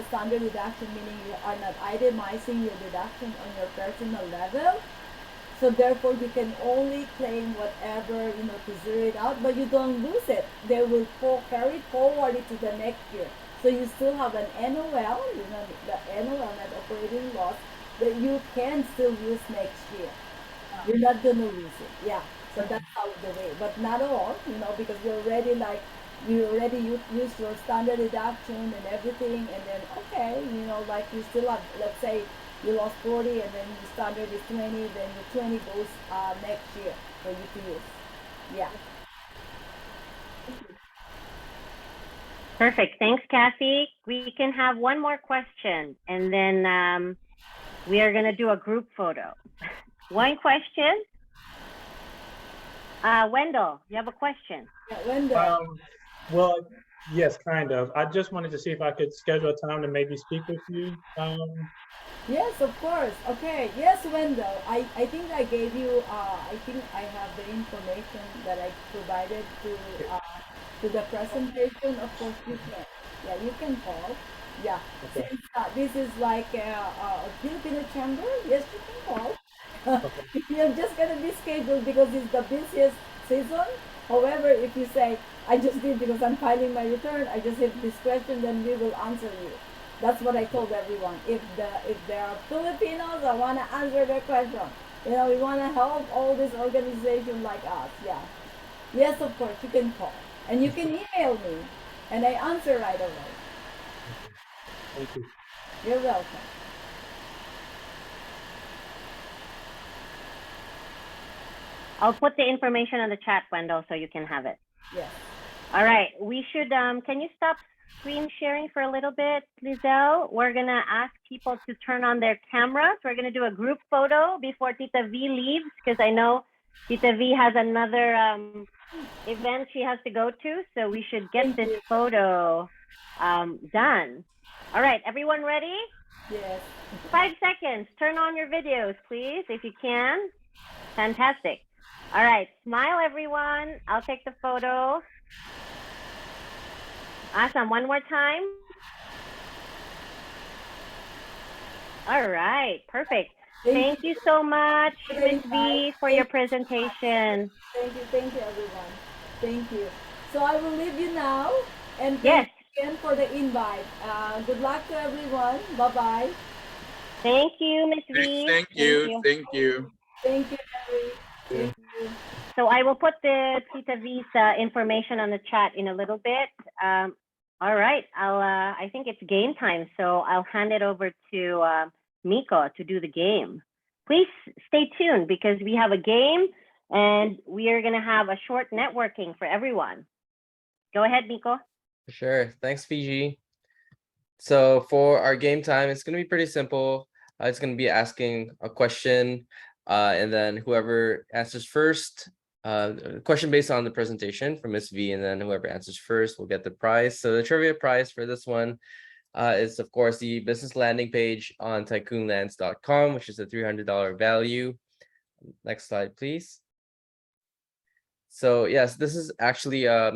Speaker 3: Standard deduction meaning you are not itemizing your deduction on your personal level. So therefore, you can only claim whatever, to zero it out, but you don't lose it. They will carry forward it to the next year. So you still have an NOL, the NOL, net operating loss, that you can still use next year. You're not gonna lose it. Yeah. So that's how the way, but not all, because you already use your standard deduction and everything, and then okay, like you still have, let's say you lost 40 and then your standard is 20, then your 20 goes next year for you to use. Yeah.
Speaker 1: Perfect. Thanks, Kathy. We can have one more question, and then we are going to do a group photo. One question. Wendell, you have a question?
Speaker 3: Yeah, Wendell.
Speaker 4: Well, yes, kind of. I just wanted to see if I could schedule a time to maybe speak with you.
Speaker 3: Yes, of course. Okay. Yes, Wendell. I think I gave you. I think I have the information that I provided to the presentation. Of course, you can. Yeah, you can call. Yeah.
Speaker 4: Okay.
Speaker 3: Since this is like a Filipino chamber, yes, you can call.
Speaker 4: Okay.
Speaker 3: You're just gonna be scheduled because it's the busiest season. However, if you say, I just did because I'm filing my return, I just have this question, then we will answer you. That's what I told everyone. If there are Filipinos that want to answer their question, we want to help all this organization like us. Yeah. Yes, of course, you can call. And you can email me, and I answer right away.
Speaker 4: Thank you.
Speaker 3: You're welcome.
Speaker 1: I'll put the information on the chat, Wendell, so you can have it.
Speaker 3: Yes.
Speaker 1: All right. We should, can you stop screen sharing for a little bit, Lizelle? We're going to ask people to turn on their cameras. We're going to do a group photo before Tita V leaves, because I know Tita V has another event she has to go to. So we should get this photo done. All right. Everyone ready?
Speaker 3: Yes.
Speaker 1: 5 seconds. Turn on your videos, please, if you can. Fantastic. All right. Smile, everyone. I'll take the photo. Awesome. One more time. All right. Perfect. Thank you so much,
Speaker 3: for the
Speaker 1: Ms. V,
Speaker 3: invite.
Speaker 1: for your presentation.
Speaker 3: Thank you, everyone. Thank you. So I will leave you now, and
Speaker 1: Yes,
Speaker 3: thank you again for the invite. Good luck to everyone. Bye bye.
Speaker 1: thank you, Ms. V.
Speaker 5: Thank
Speaker 1: Thank
Speaker 5: you.
Speaker 1: you.
Speaker 5: Thank you.
Speaker 3: Thank you, Henry. Thank you.
Speaker 1: So I will put the Tita V's information on the chat in a little bit. All right, I think it's game time, so I'll hand it over to Miko to do the game. Please stay tuned because we have a game and we are gonna have a short networking for everyone. Go ahead, Miko.
Speaker 2: For sure. Thanks, Fiji. So for our game time, it's going to be pretty simple. It's going to be asking a question, and then whoever answers first, a question based on the presentation from Ms. V, and then whoever answers first will get the prize. So the trivia prize for this one is, of course, the business landing page on tycoonlands.com, which is a $300 value. Next slide, please. So yes, this is actually yeah,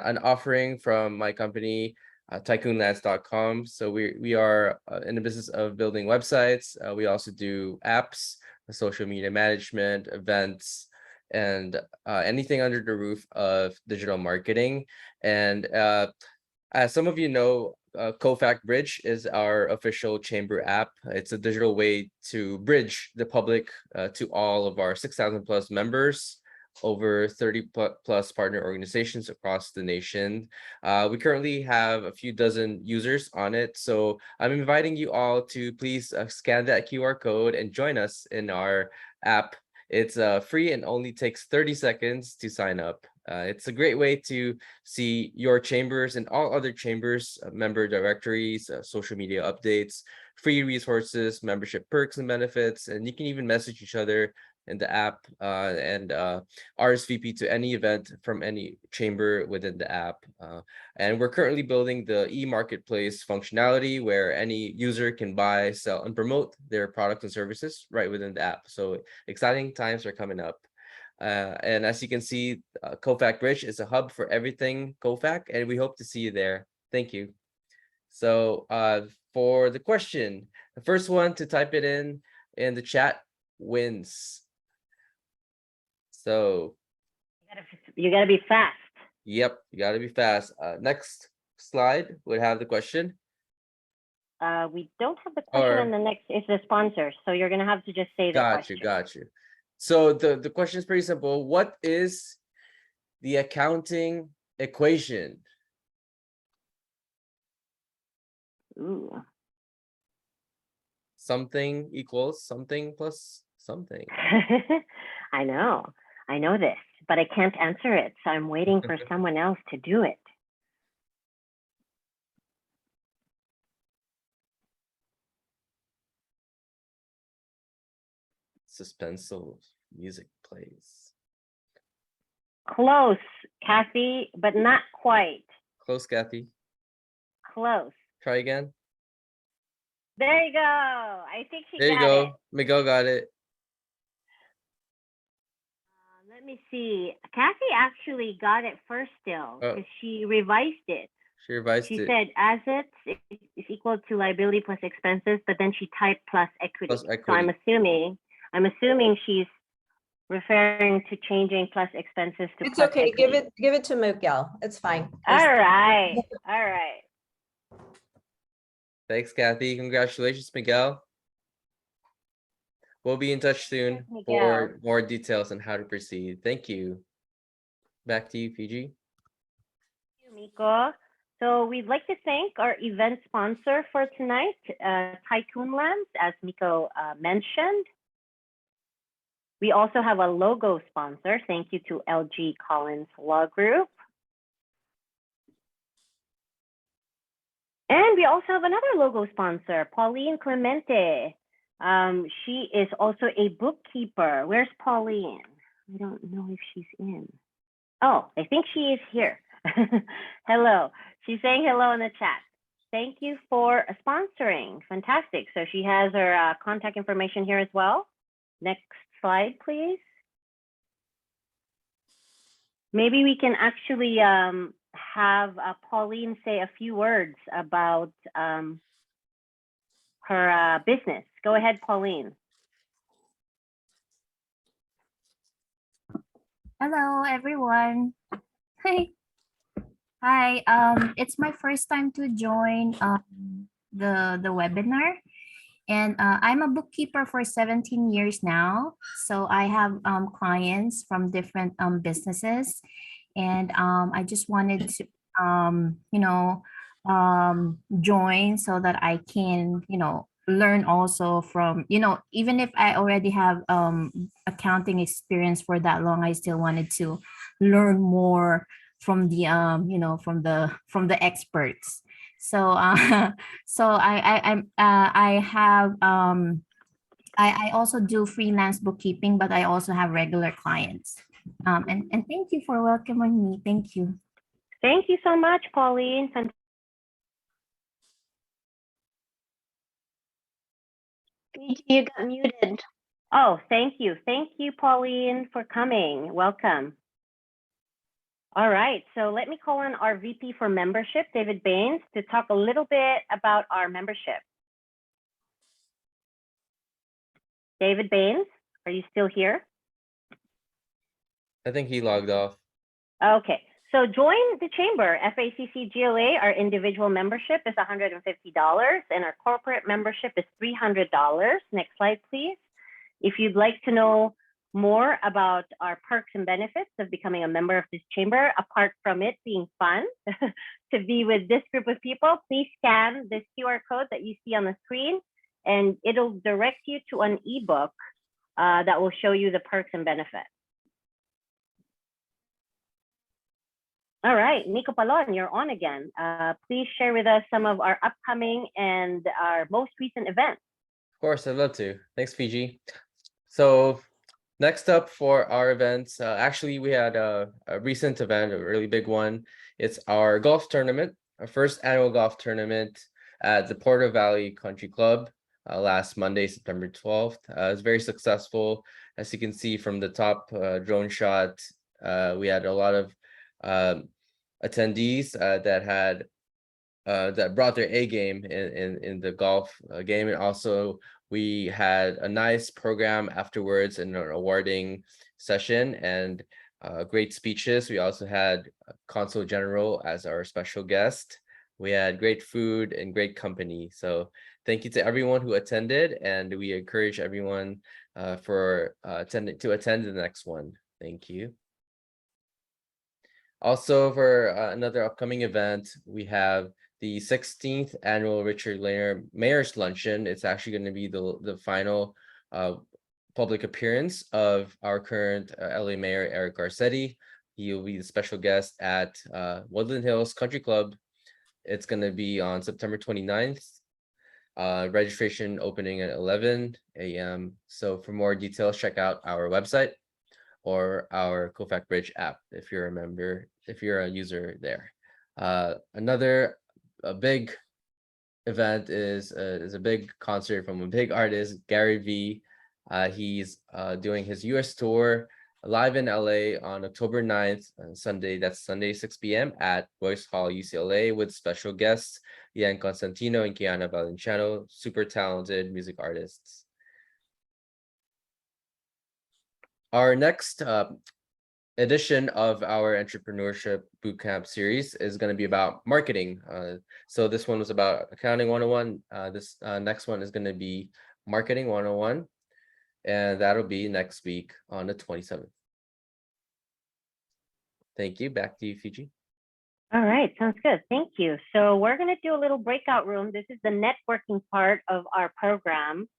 Speaker 2: an offering from my company, tycoonlands.com. So we are in the business of building websites. We also do apps, social media management, events, and anything under the roof of digital marketing. And as some of you know, Kofac Bridge is our official chamber app. It's a digital way to bridge the public to all of our 6,000 plus members, over 30 plus partner organizations across the nation. We currently have a few dozen users on it. So I'm inviting you all to please scan that QR code and join us in our app. It's free and only takes 30 seconds to sign up. It's a great way to see your chambers and all other chambers, member directories, social media updates, free resources, membership perks and benefits, and you can even message each other in the app and RSVP to any event from any chamber within the app. And we're currently building the e-marketplace functionality where any user can buy, sell, and promote their products and services right within the app. So exciting times are coming up. And as you can see, Kofac Bridge is a hub for everything Kofac, and we hope to see you there. Thank you. So for the question, the first one to type it in the chat wins. So
Speaker 1: You gotta be fast.
Speaker 2: yep, you gotta be fast. Next slide would have the question.
Speaker 1: We don't have the question, and the next is the sponsor. So you're gonna have to just say the question.
Speaker 2: Got you. So the question is pretty simple. What is the accounting equation?
Speaker 1: Ooh.
Speaker 2: Something equals something plus something.
Speaker 1: I know this, but I can't answer it. So I'm waiting for someone else to do it.
Speaker 2: Suspenseful music plays.
Speaker 1: Close, Kathy, but not quite.
Speaker 2: Close, Kathy.
Speaker 1: Close.
Speaker 2: Try again.
Speaker 1: There you go. I think she
Speaker 2: There you
Speaker 1: got
Speaker 2: go.
Speaker 1: it.
Speaker 2: Miguel got it.
Speaker 1: Let me see. Kathy actually got it first still because she revised it.
Speaker 2: She revised
Speaker 1: She
Speaker 2: it.
Speaker 1: said assets is equal to liability plus expenses, but then she typed plus equity.
Speaker 2: Plus
Speaker 1: So
Speaker 2: equity.
Speaker 1: I'm assuming she's referring to changing plus expenses to
Speaker 6: It's
Speaker 1: plus
Speaker 6: okay.
Speaker 1: equity.
Speaker 6: Give it to Miguel. It's fine.
Speaker 1: All right. All right.
Speaker 2: Thanks, Kathy. Congratulations, Miguel. We'll be in touch soon
Speaker 1: Thanks, Miguel.
Speaker 2: for more details on how to proceed. Thank you. Back to you, PG.
Speaker 1: Thank you, Miko. So we'd like to thank our event sponsor for tonight, Tycoon Lands, as Miko mentioned. We also have a logo sponsor. Thank you to LG Collins Law Group. And we also have another logo sponsor, Pauline Clemente. She is also a bookkeeper. Where's Pauline? I don't know if she's in. Oh, I think she is here. Hello. She's saying hello in the chat. Thank you for sponsoring. Fantastic. So she has her contact information here as well. Next slide, please. Maybe we can actually have Pauline say a few words about her business. Go ahead, Pauline.
Speaker 7: Hello, everyone. Hi. Hi. It's my first time to join the webinar, and I'm a bookkeeper for 17 years now. So I have clients from different businesses, and I just wanted to join so that I can learn also from even if I already have accounting experience for that long, I still wanted to learn more from the from the experts. So so I have I also do freelance bookkeeping, but I also have regular clients. And thank you for welcoming me. Thank you.
Speaker 1: Thank you so much, Pauline.
Speaker 8: You got muted.
Speaker 1: Oh, thank you. Thank you, Pauline, for coming. Welcome. All right, so let me call on our VP for membership, David Baines, to talk a little bit about our membership. David Baines, are you still here?
Speaker 2: I think he logged off.
Speaker 1: Okay, so join the chamber. FACC GLA, our individual membership is $150 and our corporate membership is $300. Next slide, please. If you'd like to know more about our perks and benefits of becoming a member of this chamber, apart from it being fun to be with this group of people, please scan this QR code that you see on the screen, and it'll direct you to an ebook that will show you the perks and benefits. All right, Nico Palon, you're on again. Please share with us some of our upcoming and our most recent events.
Speaker 2: Of course, I'd love to. Thanks, Fiji. So next up for our events, actually we had a recent event, a really big one. It's our golf tournament, our first annual golf tournament at the Porter Valley Country Club last Monday, September 12th. It was very successful. As you can see from the top drone shot, we had a lot of attendees that brought their A game in the golf game, and also we had a nice program afterwards and an awarding session and great speeches. We also had Consul General as our special guest. We had great food and great company. So thank you to everyone who attended, and we encourage everyone to attend the next one. Thank you. Also, for another upcoming event, we have the 16th annual Richard Lehner Mayor's Luncheon. It's actually going to be the final public appearance of our current LA Mayor, Eric Garcetti. He will be the special guest at Woodland Hills Country Club. It's going to be on September 29th. Registration opening at 11 a.m. So for more details, check out our website or our Kofac Bridge app if you're a member, if you're a user there. Another big event is a big concert from a big artist, Gary V. He's doing his US tour live in LA on October 9th, Sunday. That's Sunday, 6 p.m. at Royce Hall, UCLA, with special guests, Ian Constantino and Kiana Valenciano, super talented music artists. Our next edition of our entrepreneurship bootcamp series is going to be about marketing. So this one was about accounting 101. This next one is going to be marketing 101, and that'll be next week on the 27th. Thank you. Back to you, Fiji.
Speaker 1: All right, sounds good. Thank you. So we're going to do a little breakout room. This is the networking part of our program,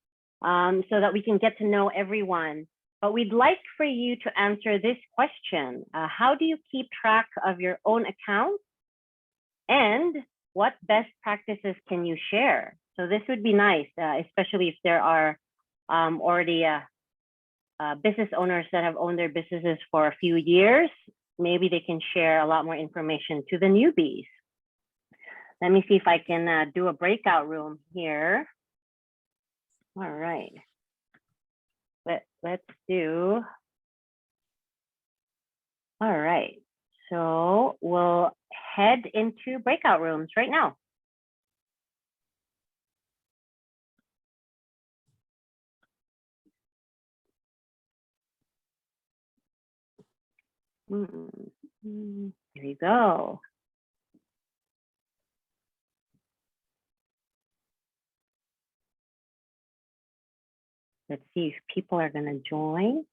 Speaker 1: so that we can get to know everyone. But we'd like for you to answer this question. How do you keep track of your own account? And what best practices can you share? So this would be nice, especially if there are already business owners that have owned their businesses for a few years. Maybe they can share a lot more information to the newbies. Let me see if I can do a breakout room here. All right. Let's do. All right. So we'll head into breakout rooms right now. Here you go. Let's see if people are going to join.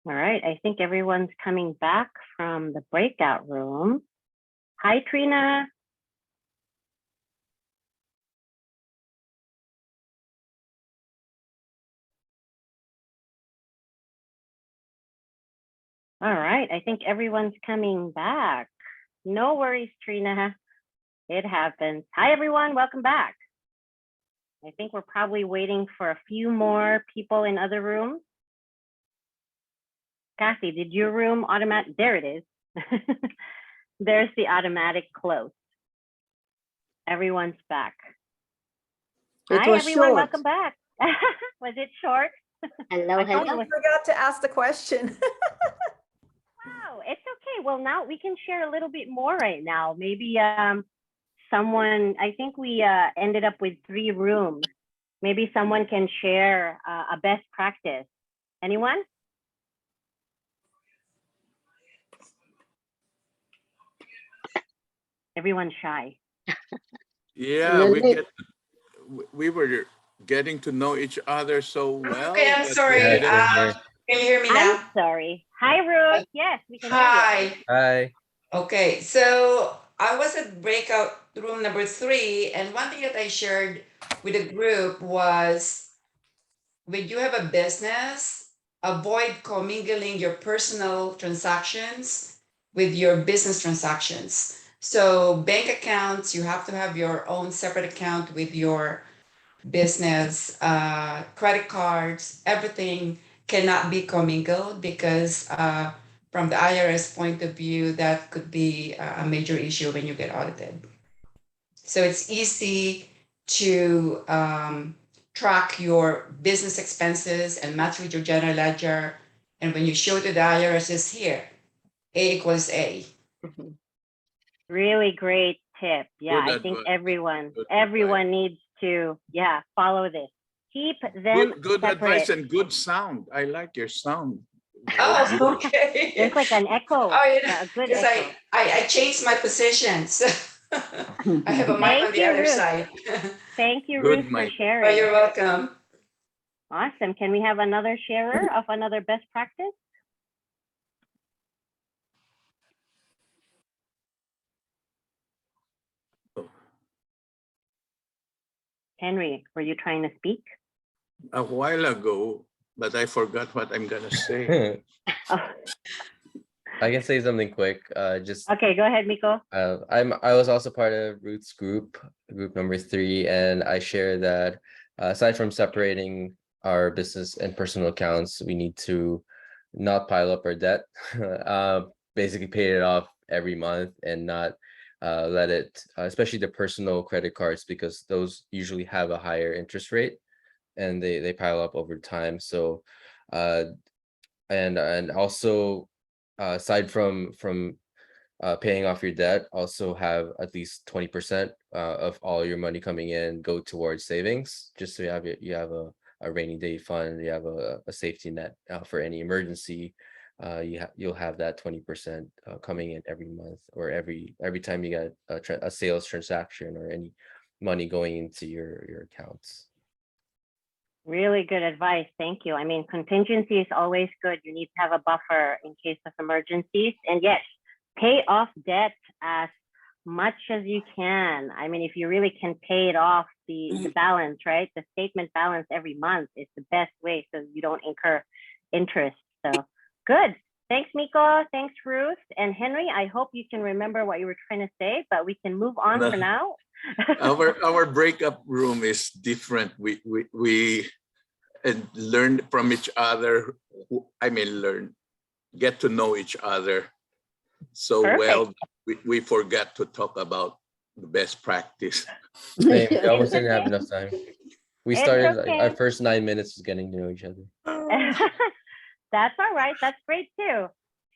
Speaker 1: All right, I think everyone's coming back from the breakout room. Hi, Trina. All right, I think everyone's coming back. No worries, Trina. It happens. Hi, everyone. Welcome back. I think we're probably waiting for a few more people in other rooms. Kathy, did your room automatic? There it is. There's the automatic close. Everyone's back. Hi, everyone. Welcome back. Was it short?
Speaker 8: Hello, hello.
Speaker 3: I forgot to ask the question.
Speaker 1: Wow, it's okay. Well, now we can share a little bit more right now. Maybe someone, I think we ended up with 3 rooms. Maybe someone can share a best practice. Anyone? Everyone's shy.
Speaker 5: Yeah, we were getting to know each other so well.
Speaker 9: Okay, I'm
Speaker 5: that
Speaker 9: sorry.
Speaker 5: we didn't-
Speaker 9: Can you hear me now?
Speaker 1: I'm sorry. Hi, Ruth. Yes, we can hear
Speaker 9: Hi.
Speaker 2: Hi.
Speaker 9: Okay, so I was at breakout room number 3, and one thing that I shared with the group was when you have a business, avoid commingling your personal transactions with your business transactions. So bank accounts, you have to have your own separate account with your business, credit cards, everything cannot be commingled because from the IRS point of view, that could be a major issue when you get audited. So it's easy to track your business expenses and match with your general ledger. And when you show to the IRS, it's here, A equals A.
Speaker 1: Really great tip. Yeah,
Speaker 5: Good
Speaker 1: I think
Speaker 5: advice.
Speaker 1: everyone
Speaker 5: Good
Speaker 1: everyone needs to follow this. Keep them
Speaker 5: Good
Speaker 1: separate.
Speaker 5: advice and good sound. I like your sound.
Speaker 9: Oh, okay.
Speaker 1: It's like an echo.
Speaker 9: Oh,
Speaker 1: A good
Speaker 9: because
Speaker 1: echo.
Speaker 9: I changed my positions. I have a mic
Speaker 1: Thank
Speaker 9: on the
Speaker 1: you,
Speaker 9: other
Speaker 1: Ruth.
Speaker 9: side.
Speaker 1: Thank you,
Speaker 5: Good,
Speaker 1: Ruth, for
Speaker 5: Mike.
Speaker 9: Oh,
Speaker 1: sharing.
Speaker 9: you're welcome.
Speaker 1: Awesome. Can we have another sharer of another best practice? Henry, were you trying to speak?
Speaker 5: A while ago, but I forgot what I'm gonna say.
Speaker 1: Oh,
Speaker 2: I can say something quick. Just
Speaker 1: okay, go ahead, Miko.
Speaker 2: I was also part of Ruth's group number 3, and I share that aside from separating our business and personal accounts, we need to not pile up our debt. Basically pay it off every month and not let it, especially the personal credit cards, because those usually have a higher interest rate and they pile up over time. So and also aside from paying off your debt, also have at least 20% of all your money coming in go towards savings, just so you have a rainy day fund, you have a safety net for any emergency. You'll have that 20% coming in every month, or every time you get a sales transaction or any money going into your accounts.
Speaker 1: Really good advice. Thank you. I mean, contingency is always good. You need to have a buffer in case of emergencies. And yes, pay off debt as much as you can. I mean, if you really can pay it off, the balance, right? The statement balance every month is the best way so you don't incur interest. So good. Thanks, Miko. Thanks, Ruth. And Henry, I hope you can remember what you were trying to say, but we can move on for now.
Speaker 5: Our breakup room is different. We and learn from each other. I mean, get to know each other so
Speaker 1: Perfect.
Speaker 5: well. We forgot to talk about the best practice.
Speaker 2: Same. We
Speaker 1: It's
Speaker 2: almost didn't have
Speaker 1: okay.
Speaker 2: enough time. We
Speaker 1: It's
Speaker 2: started
Speaker 1: okay.
Speaker 2: our first 9 minutes was getting to know each other.
Speaker 1: That's all right. That's great too.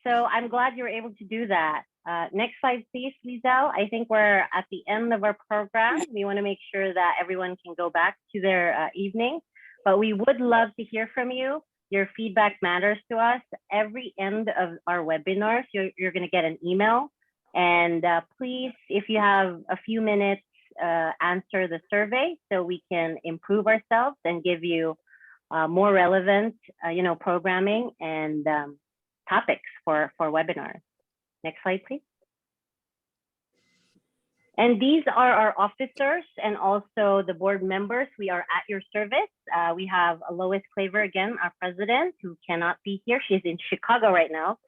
Speaker 1: So I'm glad you were able to do that. Next slide, please, Lizelle. I think we're at the end of our program. We want to make sure that everyone can go back to their evening, but we would love to hear from you. Your feedback matters to us. Every end of our webinars, you're going to get an email. And please, if you have a few minutes, answer the survey so we can improve ourselves and give you more relevant, programming and topics for webinars. Next slide, please. And these are our officers and also the board members. We are at your service. We have Lois Claver again, our president, who cannot be here. She's in Chicago right now.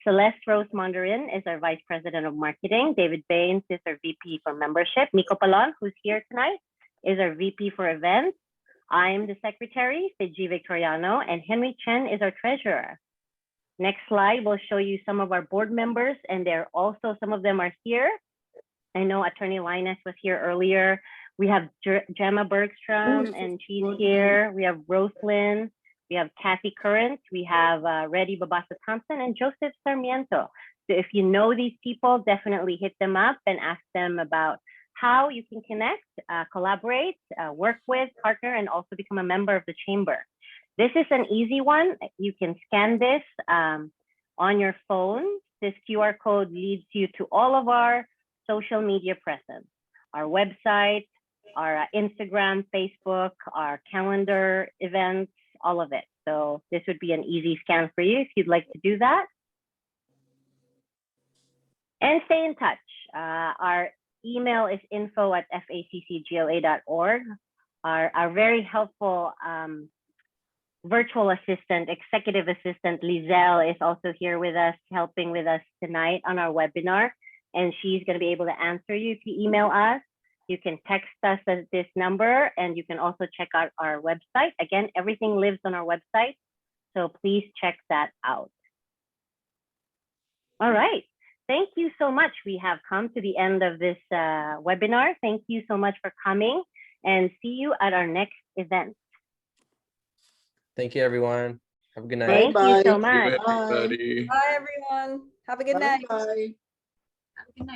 Speaker 1: Celeste Rose Mondarin is our vice president of marketing. David Baines is our VP for membership. Miko Palon, who's here tonight, is our VP for events. I'm the secretary, Fiji Victoriano, and Henry Chen is our treasurer. Next slide will show you some of our board members, and some of them are here. I know Attorney Linus was here earlier. We have Gemma Bergstrom, and she's here. We have Roselyn. We have Kathy Current. We have Reddy Babasa Thompson and Joseph Sarmiento. So if you know these people, definitely hit them up and ask them about how you can connect, collaborate, work with, partner, and also become a member of the chamber. This is an easy one. You can scan this on your phone. This QR code leads you to all of our social media presence, our website, our Instagram, Facebook, our calendar events, all of it. So this would be an easy scan for you if you'd like to do that. And stay in touch. Our email is info@faccgla.org. Our very helpful virtual assistant, executive assistant, Lizelle, is also here with us, helping with us tonight on our webinar. And she's going to be able to answer you if you email us. You can text us at this number, and you can also check out our website. Again, everything lives on our website, so please check that out. All right. Thank you so much. We have come to the end of this webinar. Thank you so much for coming, and see you at our next event.
Speaker 2: Thank you, everyone. Have a good night.
Speaker 1: Thank you
Speaker 10: Bye-bye.
Speaker 1: so
Speaker 5: Thank you,
Speaker 1: much.
Speaker 5: everybody.
Speaker 6: Bye, everyone. Have a good night.
Speaker 10: Bye-bye.
Speaker 7: Good night.